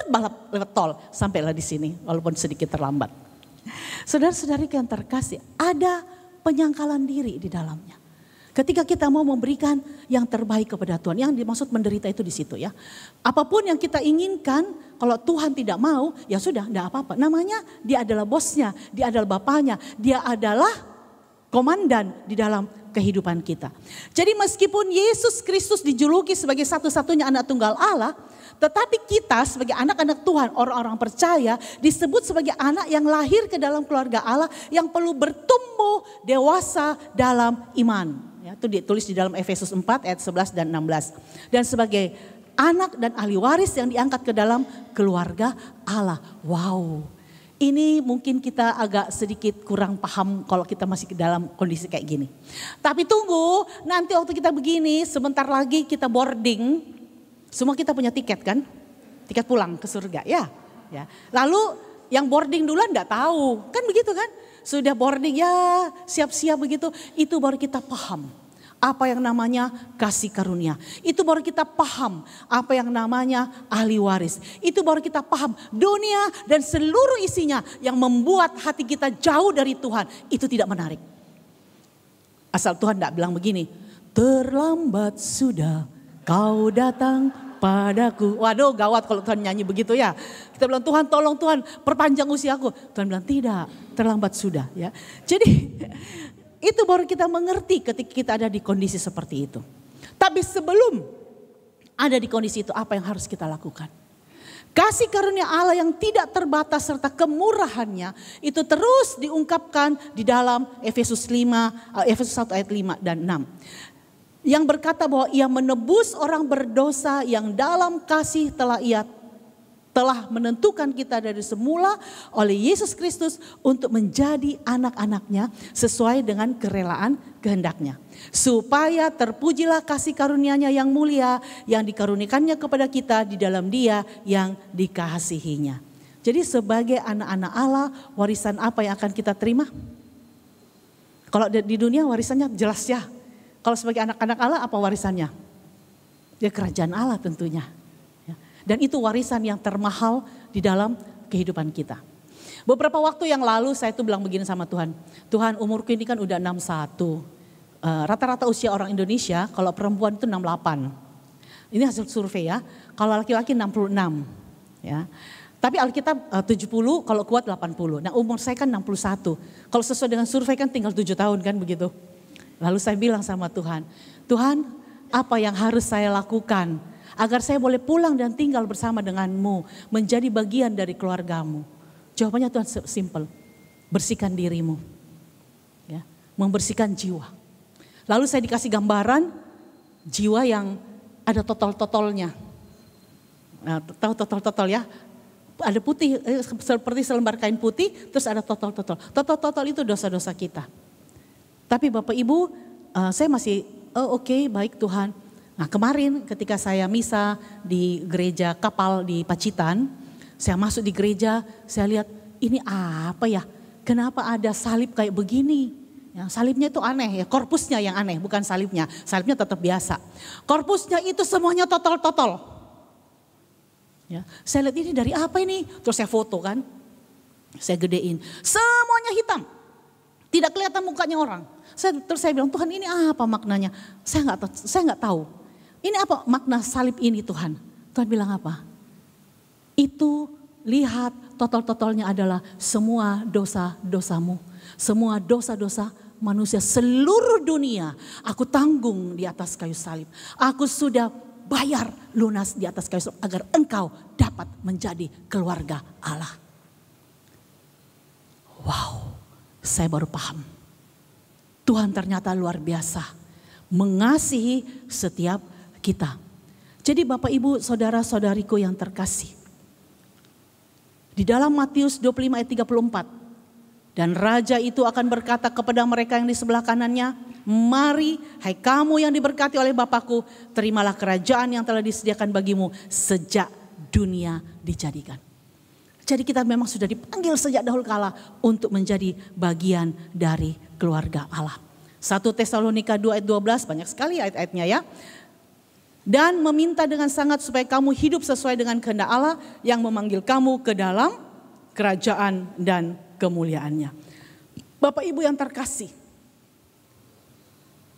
Balap lewat tol. Sampailah di sini walaupun sedikit terlambat. Saudara-saudari yang terkasih, ada penyangkalan diri di dalamnya. Ketika kita mau memberikan yang terbaik kepada Tuhan, yang dimaksud menderita itu di situ ya. Apapun yang kita inginkan, kalau Tuhan tidak mau, ya sudah, tidak apa-apa. Namanya dia adalah bosnya, dia adalah bapaknya, dia adalah komandan di dalam kehidupan kita. Jadi meskipun Yesus Kristus dijuluki sebagai satu-satunya anak tunggal Allah, tetapi kita sebagai anak-anak Tuhan, orang-orang percaya disebut sebagai anak yang lahir ke dalam keluarga Allah yang perlu bertumbuh dewasa dalam iman. Ya, itu ditulis di dalam Efesus 4 ayat 11 dan 16. Dan sebagai anak dan ahli waris yang diangkat ke dalam keluarga Allah. Wow. Ini mungkin kita agak sedikit kurang paham kalau kita masih dalam kondisi kayak gini. Tapi tunggu, nanti waktu kita begini, sebentar lagi kita boarding. Semua kita punya tiket kan? Tiket pulang ke surga ya. Lalu yang boarding duluan enggak tahu, kan begitu kan? Sudah boarding ya siap-siap begitu, itu baru kita paham. Apa yang namanya kasih karunia. Itu baru kita paham apa yang namanya ahli waris. Itu baru kita paham dunia dan seluruh isinya yang membuat hati kita jauh dari Tuhan. Itu tidak menarik. Asal Tuhan tidak bilang begini, terlambat sudah kau datang padaku. Waduh gawat kalau Tuhan nyanyi begitu ya. Kita bilang Tuhan tolong Tuhan perpanjang usiaku. Tuhan bilang tidak, terlambat sudah ya. Jadi itu baru kita mengerti ketika kita ada di kondisi seperti itu. Tapi sebelum ada di kondisi itu, apa yang harus kita lakukan? Kasih karunia Allah yang tidak terbatas serta kemurahannya itu terus diungkapkan di dalam Efesus 1 ayat 5 dan 6. Yang berkata bahwa ia menebus orang berdosa yang dalam kasih telah menentukan kita dari semula oleh Yesus Kristus untuk menjadi anak-anaknya sesuai dengan kerelaan kehendaknya. Supaya terpujilah kasih karunia-Nya yang mulia yang dikarunikannya kepada kita di dalam Dia yang dikasihinya. Jadi sebagai anak-anak Allah, warisan apa yang akan kita terima? Kalau di dunia warisannya jelas ya. Kalau sebagai anak-anak Allah apa warisannya? Ya kerajaan Allah tentunya. Dan itu warisan yang termahal di dalam kehidupan kita. Beberapa waktu yang lalu saya tuh bilang begini sama Tuhan. Tuhan umurku ini kan udah 61. Rata-rata usia orang Indonesia kalau perempuan itu 68. Ini hasil survei ya. Kalau laki-laki 66. Ya. Tapi Alkitab 70, kalau kuat 80. Nah umur saya kan 61. Kalau sesuai dengan survei kan tinggal 7 tahun kan begitu. Lalu saya bilang sama Tuhan. Tuhan apa yang harus saya lakukan agar saya boleh pulang dan tinggal bersama denganmu, menjadi bagian dari keluargamu? Jawabannya Tuhan simple, bersihkan dirimu, ya, membersihkan jiwa. Lalu saya dikasih gambaran jiwa yang ada totol-totolnya. Nah, tahu totol-totol ya? Ada putih, seperti selembar kain putih, terus ada totol-totol. Totol-totol itu dosa-dosa kita. Tapi Bapak Ibu, saya masih, oke, baik Tuhan. Nah kemarin ketika saya misa di gereja kapal di Pacitan, saya masuk di gereja, saya lihat ini apa ya, kenapa ada salib kayak begini. Ya, salibnya itu aneh ya, korpusnya yang aneh, bukan salibnya. Salibnya tetap biasa. Korpusnya itu semuanya totol-totol. Ya, saya lihat ini dari apa ini, terus saya foto kan, saya gedein. Semuanya hitam, tidak kelihatan mukanya orang. Terus saya bilang Tuhan ini apa maknanya? Saya nggak tahu. Ini apa makna salib ini Tuhan? Tuhan bilang apa? Itu lihat totol-totolnya adalah semua dosa-dosamu. Semua dosa-dosa manusia seluruh dunia aku tanggung di atas kayu salib. Aku sudah bayar lunas di atas kayu salib agar engkau dapat menjadi keluarga Allah. Wow, saya baru paham. Tuhan ternyata luar biasa mengasihi setiap kita. Jadi Bapak Ibu saudara-saudariku yang terkasih. Di dalam Matius 25 ayat 34. Dan raja itu akan berkata kepada mereka yang di sebelah kanannya, mari hai kamu yang diberkati oleh Bapakku, terimalah kerajaan yang telah disediakan bagimu sejak dunia dijadikan. Jadi kita memang sudah dipanggil sejak dahulu kala untuk menjadi bagian dari keluarga Allah. 1 Tesalonika 2 ayat 12, banyak sekali ayat-ayatnya ya. Dan meminta dengan sangat supaya kamu hidup sesuai dengan kehendak Allah yang memanggil kamu ke dalam kerajaan dan kemuliaannya. Bapak Ibu yang terkasih,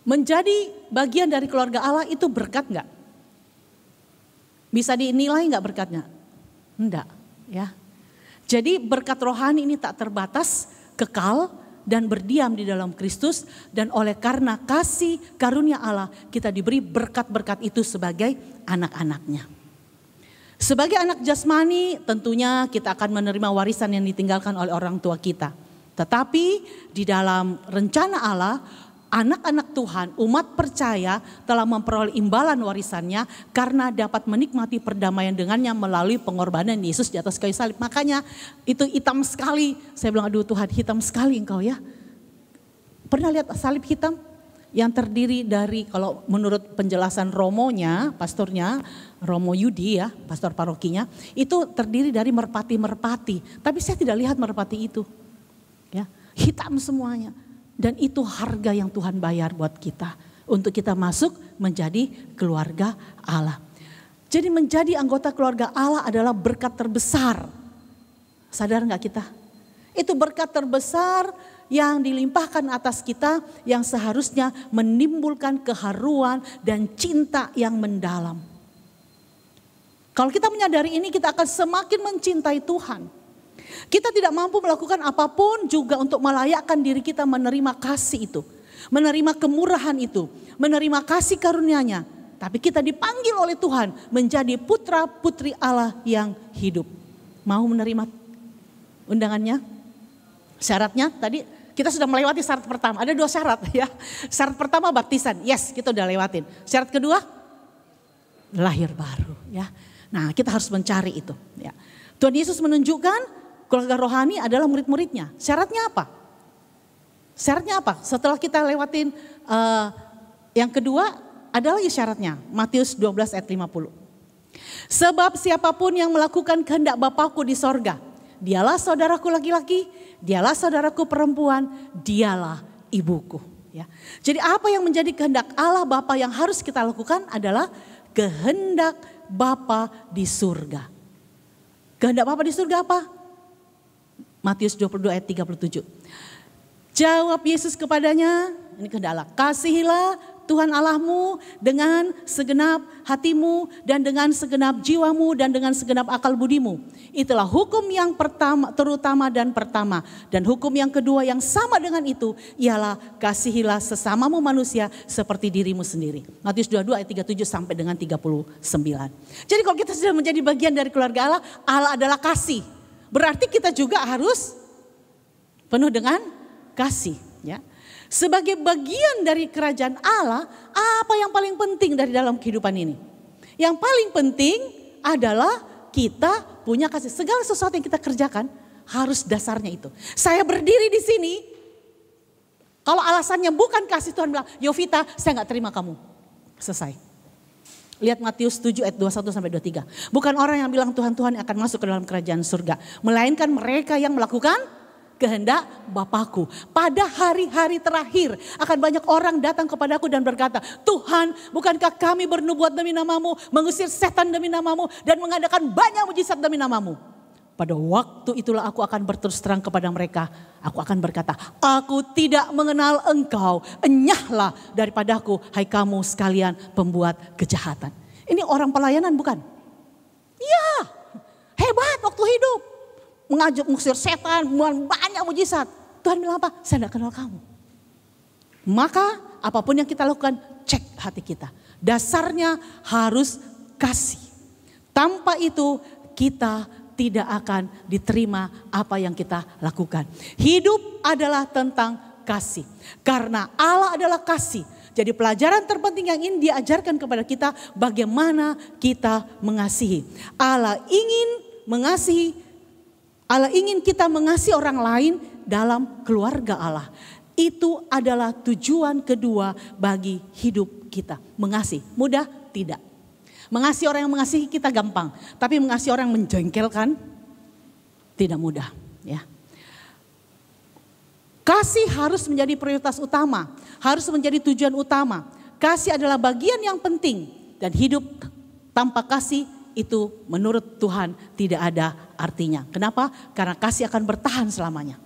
menjadi bagian dari keluarga Allah itu berkat enggak? Bisa dinilai enggak berkatnya? Enggak ya. Jadi berkat rohani ini tak terbatas, kekal dan berdiam di dalam Kristus. Dan oleh karena kasih karunia Allah kita diberi berkat-berkat itu sebagai anak-anaknya. Sebagai anak jasmani tentunya kita akan menerima warisan yang ditinggalkan oleh orang tua kita. Tetapi di dalam rencana Allah, anak-anak Tuhan, umat percaya telah memperoleh imbalan warisannya karena dapat menikmati perdamaian dengannya melalui pengorbanan Yesus di atas kayu salib. Makanya itu hitam sekali. Saya bilang aduh Tuhan, hitam sekali engkau ya. Pernah lihat salib hitam? Yang terdiri dari, kalau menurut penjelasan Romonya, pastornya, Romo Yudi ya, pastor parokinya, itu terdiri dari merpati-merpati. Tapi saya tidak lihat merpati itu. Ya, hitam semuanya. Dan itu harga yang Tuhan bayar buat kita. Untuk kita masuk menjadi keluarga Allah. Jadi menjadi anggota keluarga Allah adalah berkat terbesar. Sadar gak kita? Itu berkat terbesar yang dilimpahkan atas kita. Yang seharusnya menimbulkan keharuan dan cinta yang mendalam. Kalau kita menyadari ini kita akan semakin mencintai Tuhan. Kita tidak mampu melakukan apapun juga untuk melayakkan diri kita menerima kasih itu. Menerima kemurahan itu. Menerima kasih karunia-Nya. Tapi kita dipanggil oleh Tuhan menjadi putra putri Allah yang hidup. Mau menerima undangannya? Syaratnya tadi kita sudah melewati syarat pertama. Ada 2 syarat ya. Syarat pertama baptisan. Yes, kita udah lewatin. Syarat kedua lahir baru ya. Nah, kita harus mencari itu ya. Tuhan Yesus menunjukkan keluarga rohani adalah murid-muridnya. Syaratnya apa? Syaratnya apa? Setelah kita lewatin yang kedua, ada lagi syaratnya. Matius 12 ayat 50. Sebab siapapun yang melakukan kehendak Bapakku di sorga, dialah saudaraku laki-laki, dialah saudaraku perempuan, dialah ibuku. Ya. Jadi apa yang menjadi kehendak Allah Bapa yang harus kita lakukan adalah kehendak Bapa di surga. Kehendak Bapa di surga apa? Matius 22 ayat 37. Jawab Yesus kepadanya, ini kehendak Allah, kasihilah Tuhan Allahmu dengan segenap hatimu dan dengan segenap jiwamu dan dengan segenap akal budimu. Itulah hukum yang pertama, terutama dan pertama. Dan hukum yang kedua yang sama dengan itu ialah kasihilah sesamamu manusia seperti dirimu sendiri. Matius 22 ayat 37 sampai dengan 39. Jadi kalau kita sudah menjadi bagian dari keluarga Allah, Allah adalah kasih. Berarti kita juga harus penuh dengan kasih, ya. Sebagai bagian dari kerajaan Allah, apa yang paling penting dari dalam kehidupan ini? Yang paling penting adalah kita punya kasih. Segala sesuatu yang kita kerjakan harus dasarnya itu. Saya berdiri di sini, kalau alasannya bukan kasih, Tuhan bilang, Yovita, saya gak terima kamu. Selesai. Lihat Matius 7 ayat 21 sampai 23. Bukan orang yang bilang Tuhan Tuhan akan masuk ke dalam kerajaan surga. Melainkan mereka yang melakukan kehendak Bapakku. Pada hari-hari terakhir akan banyak orang datang kepadaku dan berkata, Tuhan, bukankah kami bernubuat demi namamu, mengusir setan demi namamu, dan mengadakan banyak mujizat demi namamu. Pada waktu itulah aku akan berterus terang kepada mereka. Aku akan berkata, aku tidak mengenal engkau. Enyahlah daripadaku, hai kamu sekalian pembuat kejahatan. Ini orang pelayanan bukan? Iya, hebat waktu hidup. Mengajak mengusir setan, banyak mujizat. Tuhan bilang apa? Saya tidak kenal kamu. Maka apapun yang kita lakukan, cek hati kita. Dasarnya harus kasih. Tanpa itu kita tidak akan diterima apa yang kita lakukan. Hidup adalah tentang kasih. Karena Allah adalah kasih. Jadi pelajaran terpenting yang ingin diajarkan kepada kita bagaimana kita mengasihi. Allah ingin kita mengasihi orang lain dalam keluarga Allah. Itu adalah tujuan kedua bagi hidup kita. Mengasihi, mudah? Tidak. Mengasihi orang yang mengasihi kita gampang. Tapi mengasihi orang yang menjengkelkan tidak mudah. Ya. Kasih harus menjadi prioritas utama. Harus menjadi tujuan utama. Kasih adalah bagian yang penting. Dan hidup tanpa kasih itu menurut Tuhan tidak ada artinya. Kenapa? Karena kasih akan bertahan selamanya.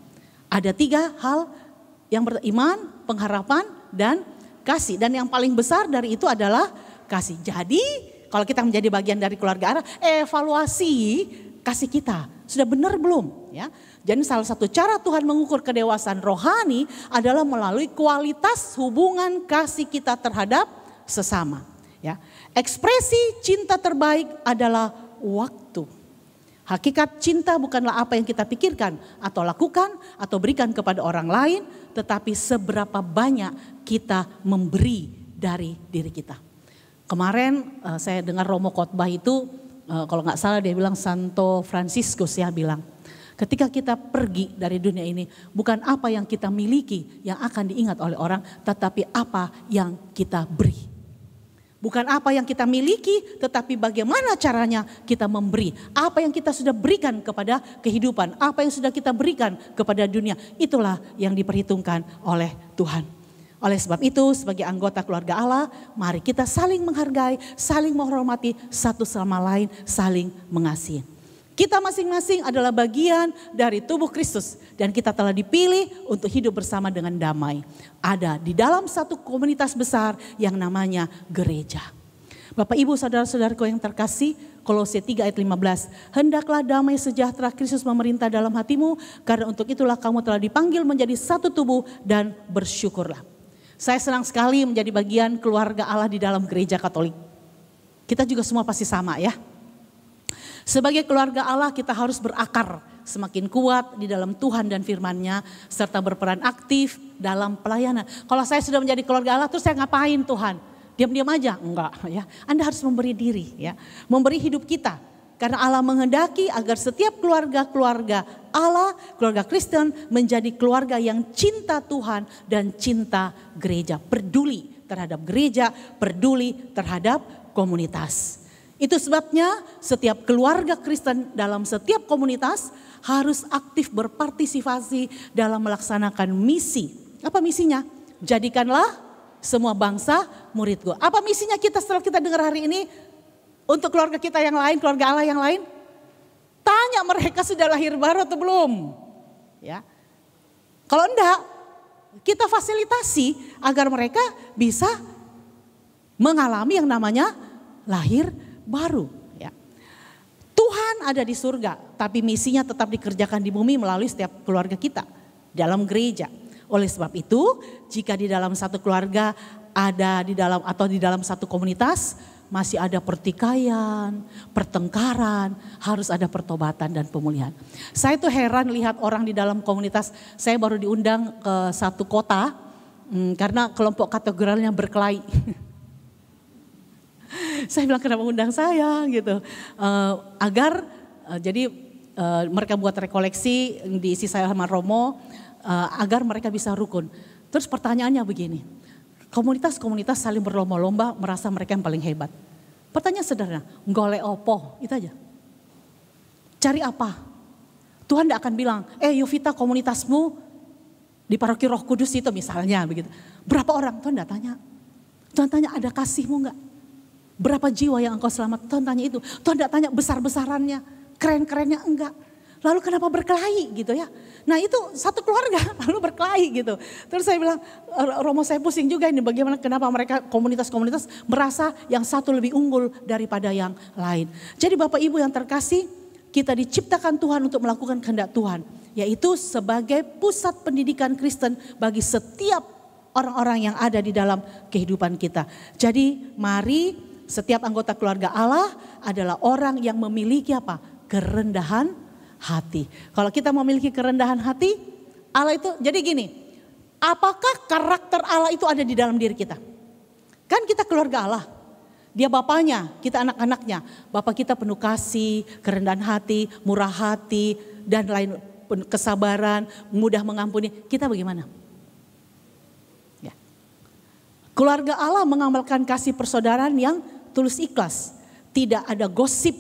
Ada 3 hal yang beriman, pengharapan, dan kasih. Dan yang paling besar dari itu adalah kasih. Jadi kalau kita menjadi bagian dari keluarga Allah, evaluasi kasih kita. Sudah benar belum? Ya. Jadi salah satu cara Tuhan mengukur kedewasaan rohani adalah melalui kualitas hubungan kasih kita terhadap sesama. Ya. Ekspresi cinta terbaik adalah waktu. Hakikat cinta bukanlah apa yang kita pikirkan atau lakukan atau berikan kepada orang lain, tetapi seberapa banyak kita memberi dari diri kita. Kemarin saya dengar Romo khotbah itu, kalau nggak salah dia bilang Santo Franciscus ya bilang, ketika kita pergi dari dunia ini bukan apa yang kita miliki yang akan diingat oleh orang, tetapi apa yang kita beri. Bukan apa yang kita miliki, tetapi bagaimana caranya kita memberi. Apa yang kita sudah berikan kepada kehidupan, apa yang sudah kita berikan kepada dunia. Itulah yang diperhitungkan oleh Tuhan. Oleh sebab itu, sebagai anggota keluarga Allah, mari kita saling menghargai, saling menghormati satu sama lain, saling mengasihi. Kita masing-masing adalah bagian dari tubuh Kristus dan kita telah dipilih untuk hidup bersama dengan damai. Ada di dalam satu komunitas besar yang namanya gereja. Bapak Ibu saudara-saudaraku yang terkasih, Kolose 3 ayat 15. Hendaklah damai sejahtera Kristus memerintah dalam hatimu, karena untuk itulah kamu telah dipanggil menjadi satu tubuh dan bersyukurlah. Saya senang sekali menjadi bagian keluarga Allah di dalam gereja Katolik. Kita juga semua pasti sama ya. Sebagai keluarga Allah kita harus berakar semakin kuat di dalam Tuhan dan firman-Nya serta berperan aktif dalam pelayanan. Kalau saya sudah menjadi keluarga Allah terus saya ngapain Tuhan? Diam-diam aja? Enggak ya. Anda harus memberi diri ya. Memberi hidup kita. Karena Allah menghendaki agar setiap keluarga Allah, keluarga Kristen menjadi keluarga yang cinta Tuhan dan cinta gereja. Peduli terhadap gereja, peduli terhadap komunitas. Itu sebabnya setiap keluarga Kristen dalam setiap komunitas harus aktif berpartisipasi dalam melaksanakan misi. Apa misinya? Jadikanlah semua bangsa muridku. Apa misinya kita setelah kita dengar hari ini? Untuk keluarga kita yang lain, keluarga Allah yang lain? Tanya mereka sudah lahir baru atau belum? Ya. Kalau enggak, kita fasilitasi agar mereka bisa mengalami yang namanya lahir baru. Ya. Tuhan ada di surga, tapi misinya tetap dikerjakan di bumi melalui setiap keluarga kita dalam gereja. Oleh sebab itu, jika di dalam satu keluarga ada di dalam satu komunitas masih ada pertikaian, pertengkaran, harus ada pertobatan dan pemulihan. Saya tuh heran lihat orang di dalam komunitas. Saya baru diundang ke satu kota karena kelompok kategorialnya berkelahi. Saya bilang kenapa undang saya gitu, jadi mereka buat rekoleksi diisi saya sama Romo agar mereka bisa rukun. Terus pertanyaannya begini, komunitas-komunitas saling berlomba-lomba merasa mereka yang paling hebat. Pertanyaan sederhana, golek opo, itu aja. Cari apa? Tuhan tidak akan bilang, Yovita komunitasmu di paroki Roh Kudus itu misalnya begitu. Berapa orang? Tuhan tidak tanya. Tuhan tanya ada kasihmu enggak? Berapa jiwa yang engkau selamat? Tuhan tanya itu. Tuhan tidak tanya besar-besarannya, keren-kerennya enggak. Lalu kenapa berkelahi gitu ya. Nah itu satu keluarga lalu berkelahi gitu. Terus saya bilang, Romo saya pusing juga ini bagaimana kenapa mereka komunitas-komunitas merasa yang satu lebih unggul daripada yang lain. Jadi Bapak Ibu yang terkasih, kita diciptakan Tuhan untuk melakukan kehendak Tuhan. Yaitu sebagai pusat pendidikan Kristen bagi setiap orang-orang yang ada di dalam kehidupan kita. Jadi mari setiap anggota keluarga Allah adalah orang yang memiliki apa? Kerendahan hati. Kalau kita memiliki kerendahan hati, Allah itu jadi gini. Apakah karakter Allah itu ada di dalam diri kita? Kan kita keluarga Allah. Dia bapaknya, kita anak-anaknya. Bapak kita penuh kasih, kerendahan hati, murah hati, dan lain kesabaran, mudah mengampuni. Kita bagaimana? Ya. Keluarga Allah mengamalkan kasih persaudaraan yang tulus ikhlas. Tidak ada gosip,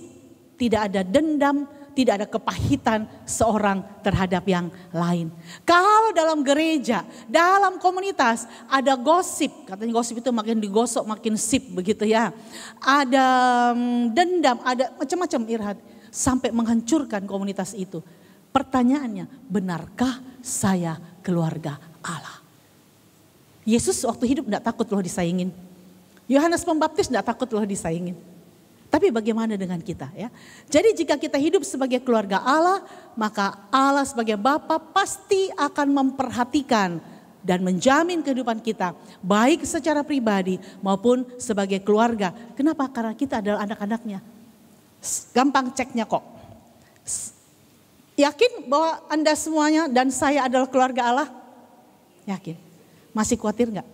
tidak ada dendam, tidak ada kepahitan seorang terhadap yang lain. Kalau dalam gereja, dalam komunitas ada gosip, katanya gosip itu makin digosok makin sip begitu ya. Ada dendam, ada macam-macam irhad sampai menghancurkan komunitas itu. Pertanyaannya, benarkah saya keluarga Allah? Yesus waktu hidup tidak takut loh disaingin. Yohanes Pembaptis tidak takut loh disaingin. Tapi bagaimana dengan kita ya? Jadi jika kita hidup sebagai keluarga Allah, maka Allah sebagai Bapa pasti akan memperhatikan dan menjamin kehidupan kita. Baik secara pribadi maupun sebagai keluarga. Kenapa? Karena kita adalah anak-anaknya. Gampang ceknya kok. Yakin bahwa Anda semuanya dan saya adalah keluarga Allah? Yakin. Masih khawatir enggak?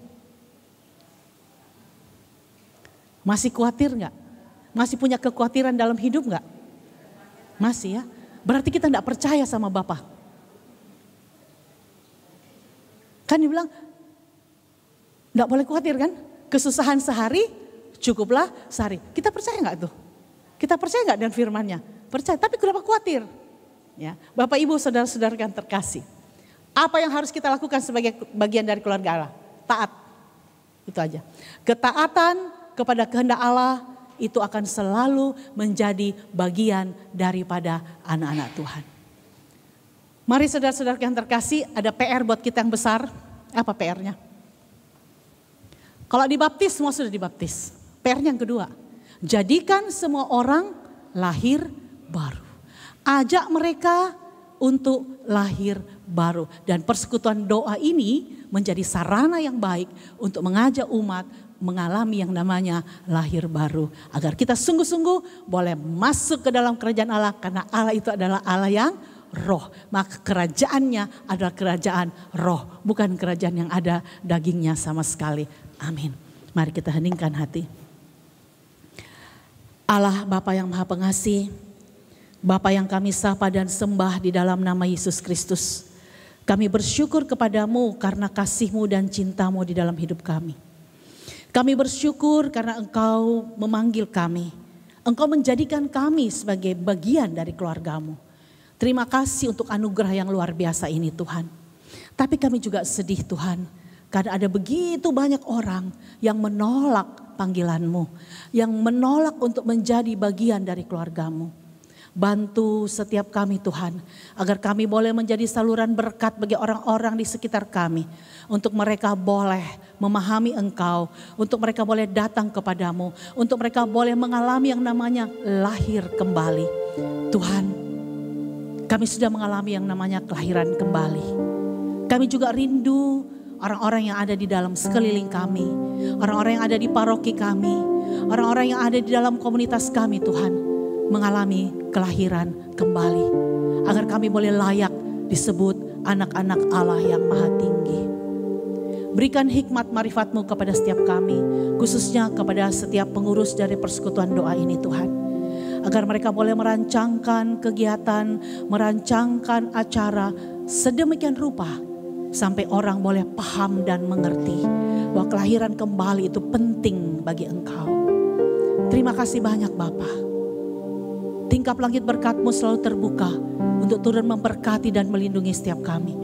Masih khawatir enggak? Masih punya kekhawatiran dalam hidup enggak? Masih ya. Berarti kita enggak percaya sama Bapa. Kan dibilang enggak boleh khawatir kan? Kesusahan sehari cukuplah sehari. Kita percaya enggak tuh? Kita percaya enggak dengan firman-Nya? Percaya, tapi kenapa khawatir? Ya, Bapak Ibu saudara-saudara yang terkasih. Apa yang harus kita lakukan sebagai bagian dari keluarga Allah? Taat. Itu aja. Ketaatan kepada kehendak Allah itu akan selalu menjadi bagian daripada anak-anak Tuhan. Mari saudara-saudara yang terkasih, ada PR buat kita yang besar. Apa PR-nya? Kalau dibaptis, semua sudah dibaptis. PR-nya yang kedua, jadikan semua orang lahir baru. Ajak mereka untuk lahir baru. Dan persekutuan doa ini menjadi sarana yang baik untuk mengajak umat mengalami yang namanya lahir baru. Agar kita sungguh-sungguh boleh masuk ke dalam kerajaan Allah. Karena Allah itu adalah Allah yang roh. Maka kerajaannya adalah kerajaan roh. Bukan kerajaan yang ada dagingnya sama sekali. Amin. Mari kita heningkan hati. Allah Bapa yang Maha Pengasih. Bapa yang kami sapa dan sembah di dalam nama Yesus Kristus. Kami bersyukur kepadamu karena kasih-Mu dan cinta-Mu di dalam hidup kami. Kami bersyukur karena Engkau memanggil kami. Engkau menjadikan kami sebagai bagian dari keluarga-Mu. Terima kasih untuk anugerah yang luar biasa ini Tuhan. Tapi kami juga sedih Tuhan. Karena ada begitu banyak orang yang menolak panggilan-Mu. Yang menolak untuk menjadi bagian dari keluarga-Mu. Bantu setiap kami Tuhan, agar kami boleh menjadi saluran berkat bagi orang-orang di sekitar kami. Untuk mereka boleh memahami Engkau, untuk mereka boleh datang kepadamu, untuk mereka boleh mengalami yang namanya lahir kembali. Tuhan, kami sudah mengalami yang namanya kelahiran kembali. Kami juga rindu orang-orang yang ada di dalam sekeliling kami, orang-orang yang ada di paroki kami, orang-orang yang ada di dalam komunitas kami Tuhan. Mengalami kelahiran kembali. Agar kami boleh layak disebut anak-anak Allah yang maha tinggi. Berikan hikmat marifat-Mu kepada setiap kami. Khususnya kepada setiap pengurus dari persekutuan doa ini Tuhan. Agar mereka boleh merancangkan kegiatan, merancangkan acara sedemikian rupa. Sampai orang boleh paham dan mengerti. Bahwa kelahiran kembali itu penting bagi Engkau. Terima kasih banyak Bapa. Tingkap langit berkat-Mu selalu terbuka untuk turun memberkati dan melindungi setiap kami.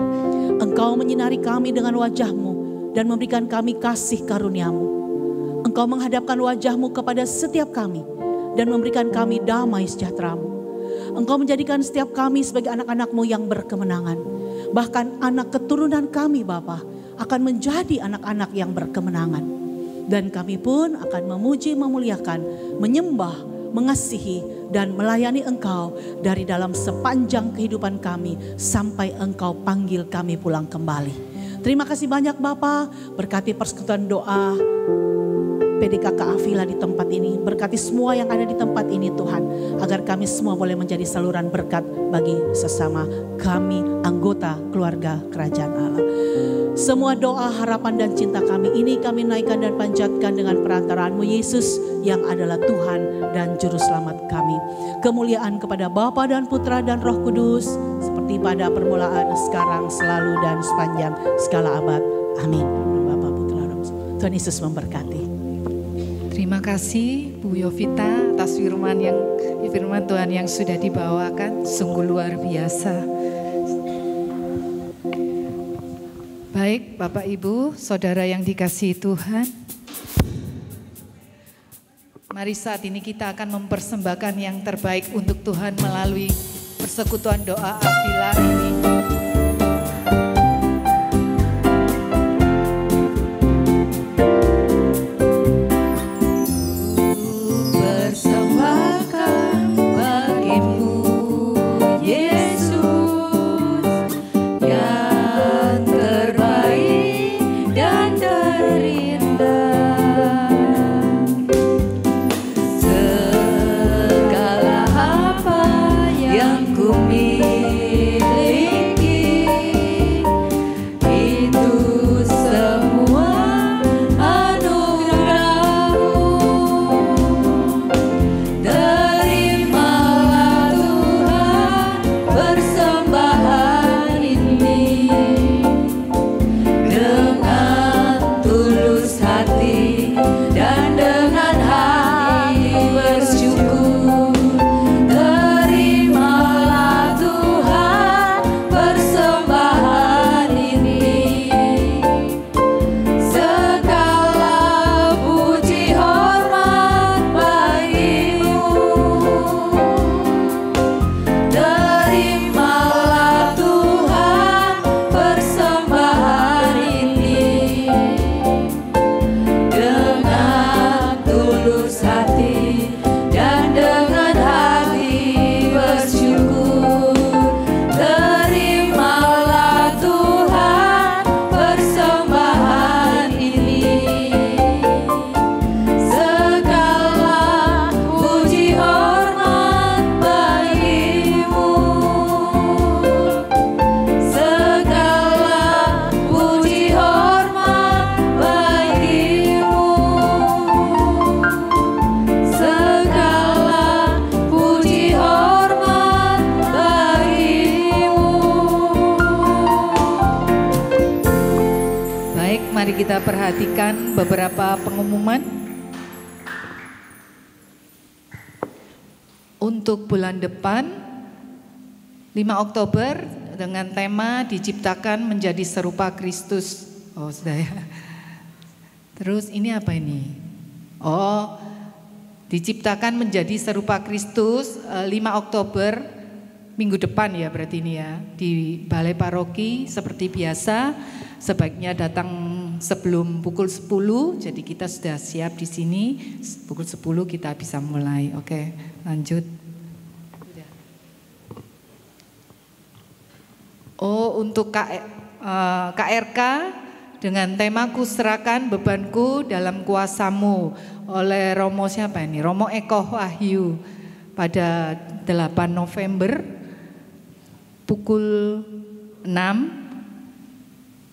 Engkau menyinari kami dengan wajah-Mu dan memberikan kami kasih karunia-Mu. Engkau menghadapkan wajah-Mu kepada setiap kami dan memberikan kami damai sejahtera-Mu. Engkau menjadikan setiap kami sebagai anak-anak-Mu yang berkemenangan. Bahkan anak keturunan kami Bapa akan menjadi anak-anak yang berkemenangan. Dan kami pun akan memuji, memuliakan, menyembah, mengasihi dan melayani Engkau dari dalam sepanjang kehidupan kami sampai Engkau panggil kami pulang kembali. Terima kasih banyak Bapa, berkati persekutuan doa PDKK Avila di tempat ini, berkati semua yang ada di tempat ini Tuhan, agar kami semua boleh menjadi saluran berkat bagi sesama kami anggota keluarga kerajaan Allah. Semua doa, harapan dan cinta kami ini kami naikkan dan panjatkan dengan perantaraan-Mu Yesus yang adalah Tuhan dan Juru Selamat kami. Kemuliaan kepada Bapa dan Putra dan Roh Kudus seperti pada permulaan, sekarang, selalu dan sepanjang segala abad. Amin. Bapa, Putra, Roh Kudus. Tuhan Yesus memberkati. Terima kasih Bu Yovita atas firman Tuhan yang sudah dibawakan, sungguh luar biasa. Baik Bapak Ibu, Saudara yang dikasihi Tuhan, mari saat ini kita akan mempersembahkan yang terbaik untuk Tuhan melalui persekutuan doa Avila ini. Kita perhatikan beberapa pengumuman untuk bulan depan 5 Oktober dengan tema diciptakan menjadi serupa Kristus. Oh sudah ya. Terus ini apa ini? Oh, diciptakan menjadi serupa Kristus 5 Oktober minggu depan ya berarti ini ya, di Balai Paroki seperti biasa. Sebaiknya datang sebelum pukul 10, jadi kita sudah siap di sini. Pukul 10 kita bisa mulai. Oke, lanjut. Oh, untuk KRK dengan tema Kuserahkan Bebanku Dalam Kuasamu oleh Romo siapa ini? Romo Eko Wahyu pada 8 November pukul 6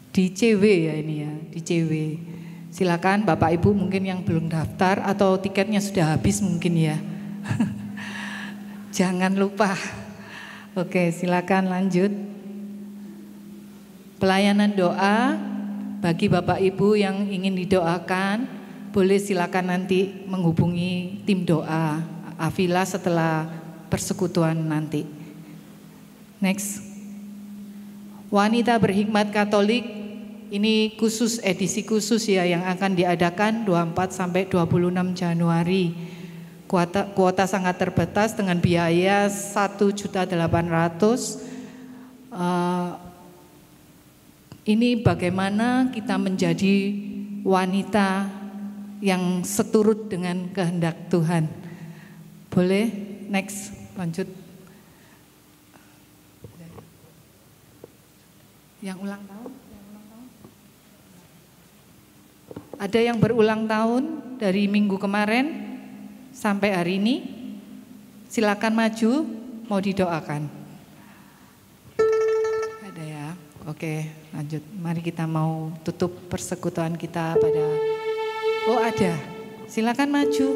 di CW ya ini ya, di CW. Silakan Bapak Ibu mungkin yang belum daftar atau tiketnya sudah habis mungkin ya. Jangan lupa. Oke, silakan lanjut. Pelayanan doa bagi Bapak Ibu yang ingin didoakan, boleh silakan nanti menghubungi tim doa Avila setelah persekutuan nanti. Next. Wanita Berhikmat Katolik, ini khusus edisi khusus ya yang akan diadakan 24 sampai 26 Januari. Kuota sangat terbatas dengan biaya 1.800.000. Ini bagaimana kita menjadi wanita yang seturut dengan kehendak Tuhan. Boleh next lanjut. Yang ulang tahun? Ada yang berulang tahun dari minggu kemarin sampai hari ini? Silakan maju, mau didoakan. Ada ya, oke. Oke, lanjut. Mari kita mau tutup persekutuan kita pada... Oh ada, silakan maju.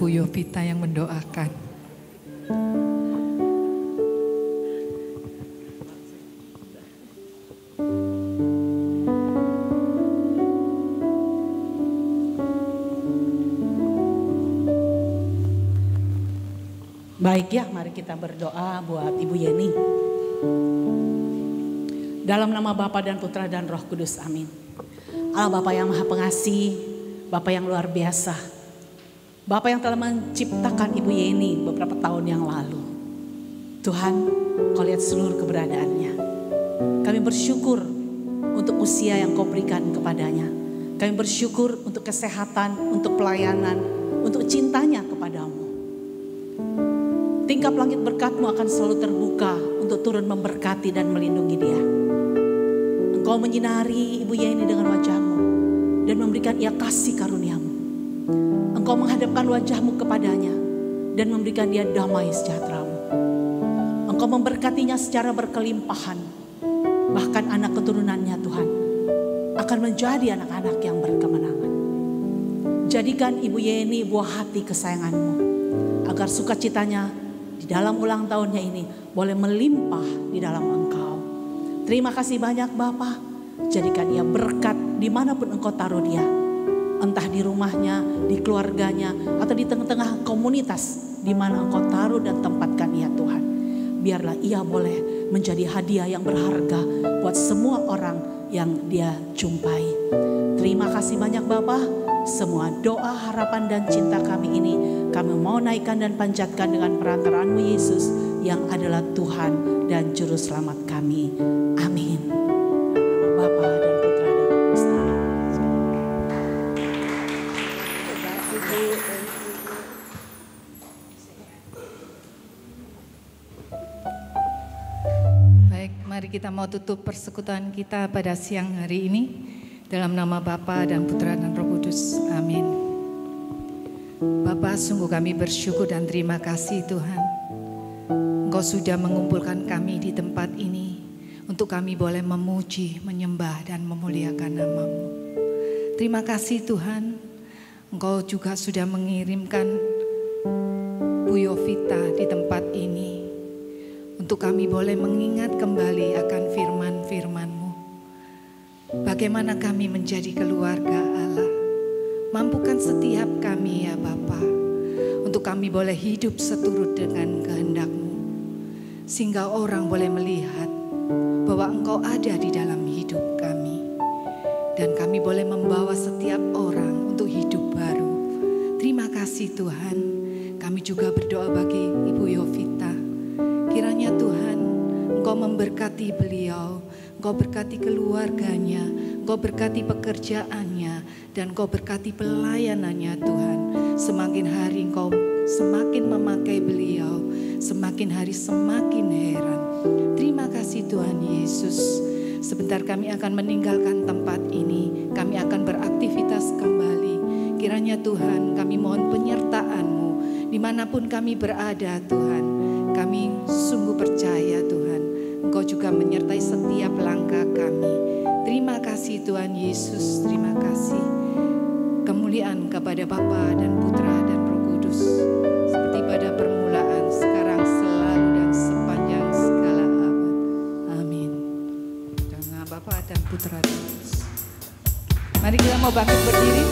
Bu Yovita yang mendoakan. Baik ya, mari kita berdoa buat Ibu Yeni. Dalam nama Bapa dan Putra dan Roh Kudus, amin. Allah Bapa yang Maha Pengasih, Bapa yang luar biasa, Bapa yang telah menciptakan Ibu Yeni beberapa tahun yang lalu. Tuhan, Kau lihat seluruh keberadaannya. Kami bersyukur untuk usia yang Kau berikan kepadanya. Kami bersyukur untuk kesehatan, untuk pelayanan, untuk cintanya kepadamu. Tingkap langit berkat-Mu akan selalu terbuka untuk turun memberkati dan melindungi dia. Engkau menyinari Ibu Yeni dengan wajah-Mu dan memberikan ia kasih karunia-Mu. Engkau menghadapkan wajah-Mu kepadanya dan memberikan dia damai sejahtera-Mu. Engkau memberkatinya secara berkelimpahan. Bahkan anak keturunannya Tuhan akan menjadi anak-anak yang berkemenangan. Jadikan Ibu Yeni buah hati kesayangan-Mu, agar sukacitanya di dalam ulang tahunnya ini boleh melimpah di dalam Engkau. Terima kasih banyak Bapa. Jadikan ia berkat dimanapun Engkau taruh dia. Entah di rumahnya, di keluarganya, atau di tengah-tengah komunitas di mana Engkau taruh dan tempatkan ia Tuhan. Biarlah ia boleh menjadi hadiah yang berharga buat semua orang yang dia jumpai. Terima kasih banyak Bapa. Semua doa, harapan dan cinta kami ini kami mau naikkan dan panjatkan dengan perantaraan-Mu Yesus yang adalah Tuhan dan Juru Selamat kami. Amin. Bapa dan Putra dan Roh Kudus. Baik, mari kita mau tutup persekutuan kita pada siang hari ini. Dalam nama Bapa dan Putra dan Roh Kudus. Amin. Bapa, sungguh kami bersyukur dan terima kasih Tuhan. Engkau sudah mengumpulkan kami di tempat ini untuk kami boleh memuji, menyembah dan memuliakan nama-Mu. Terima kasih Tuhan. Engkau juga sudah mengirimkan Bu Yovita di tempat ini untuk kami boleh mengingat kembali akan firman-firman-Mu. Bagaimana kami menjadi keluarga Allah. Mampukan setiap kami ya Bapa, untuk kami boleh hidup seturut dengan kehendak-Mu. Sehingga orang boleh melihat bahwa Engkau ada di dalam hidup kami. Dan kami boleh membawa setiap orang untuk hidup baru. Terima kasih Tuhan. Kami juga berdoa bagi Ibu Yovita. Kiranya Tuhan, Engkau memberkati beliau. Engkau berkati keluarganya, Engkau berkati pekerjaannya, dan Engkau berkati pelayanannya Tuhan. Semakin hari Engkau semakin memakai beliau, semakin hari semakin heran. Terima kasih Tuhan Yesus. Sebentar kami akan meninggalkan tempat ini, kami akan beraktivitas kembali. Kiranya Tuhan, kami mohon penyertaan-Mu dimanapun kami berada Tuhan. Kami sungguh percaya Tuhan, Engkau juga menyertai setiap langkah kami. Terima kasih Tuhan Yesus, terima kasih. Kemuliaan kepada Bapa dan Putra dan Roh Kudus. Seperti pada permulaan, sekarang, selalu dan sepanjang segala abad. Amin. Dengan Bapa dan Putra dan Roh Kudus. Mari kita mau bangkit berdiri.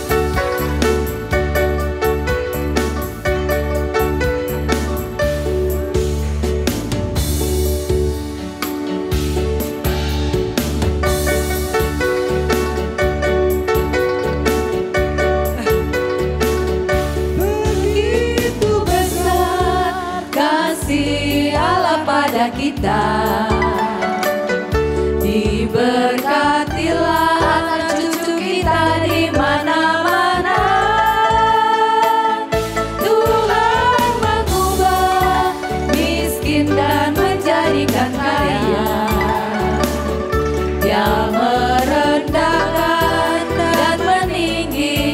Kita diberkati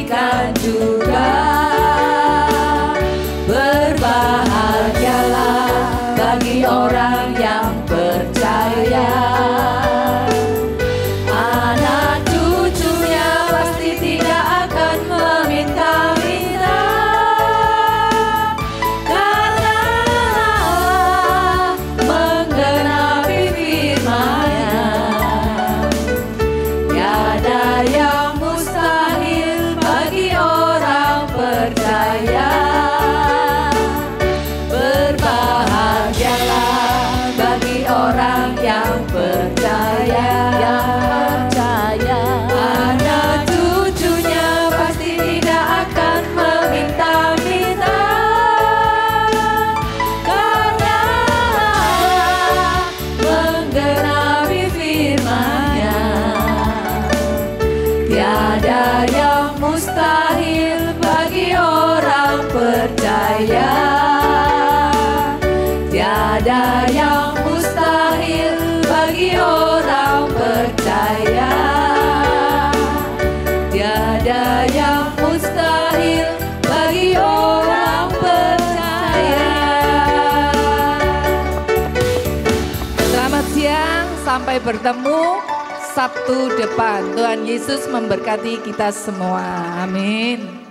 diberikan juga. Berbahagialah bagi orang yang percaya. Anak cucunya pasti tidak akan meminta-minta, karena Allah menggenapi firman-Nya. Tiada yang mustahil bagi orang percaya. Berbahagialah bagi orang yang percaya. Anak cucunya pasti tidak akan meminta-minta, karena Allah menggenapi firman-Nya. Tiada yang mustahil bagi orang percaya. Tiada yang mustahil bagi orang percaya. Tiada yang mustahil bagi orang percaya. Selamat siang, sampai bertemu Sabtu depan. Tuhan Yesus memberkati kita semua. Amin.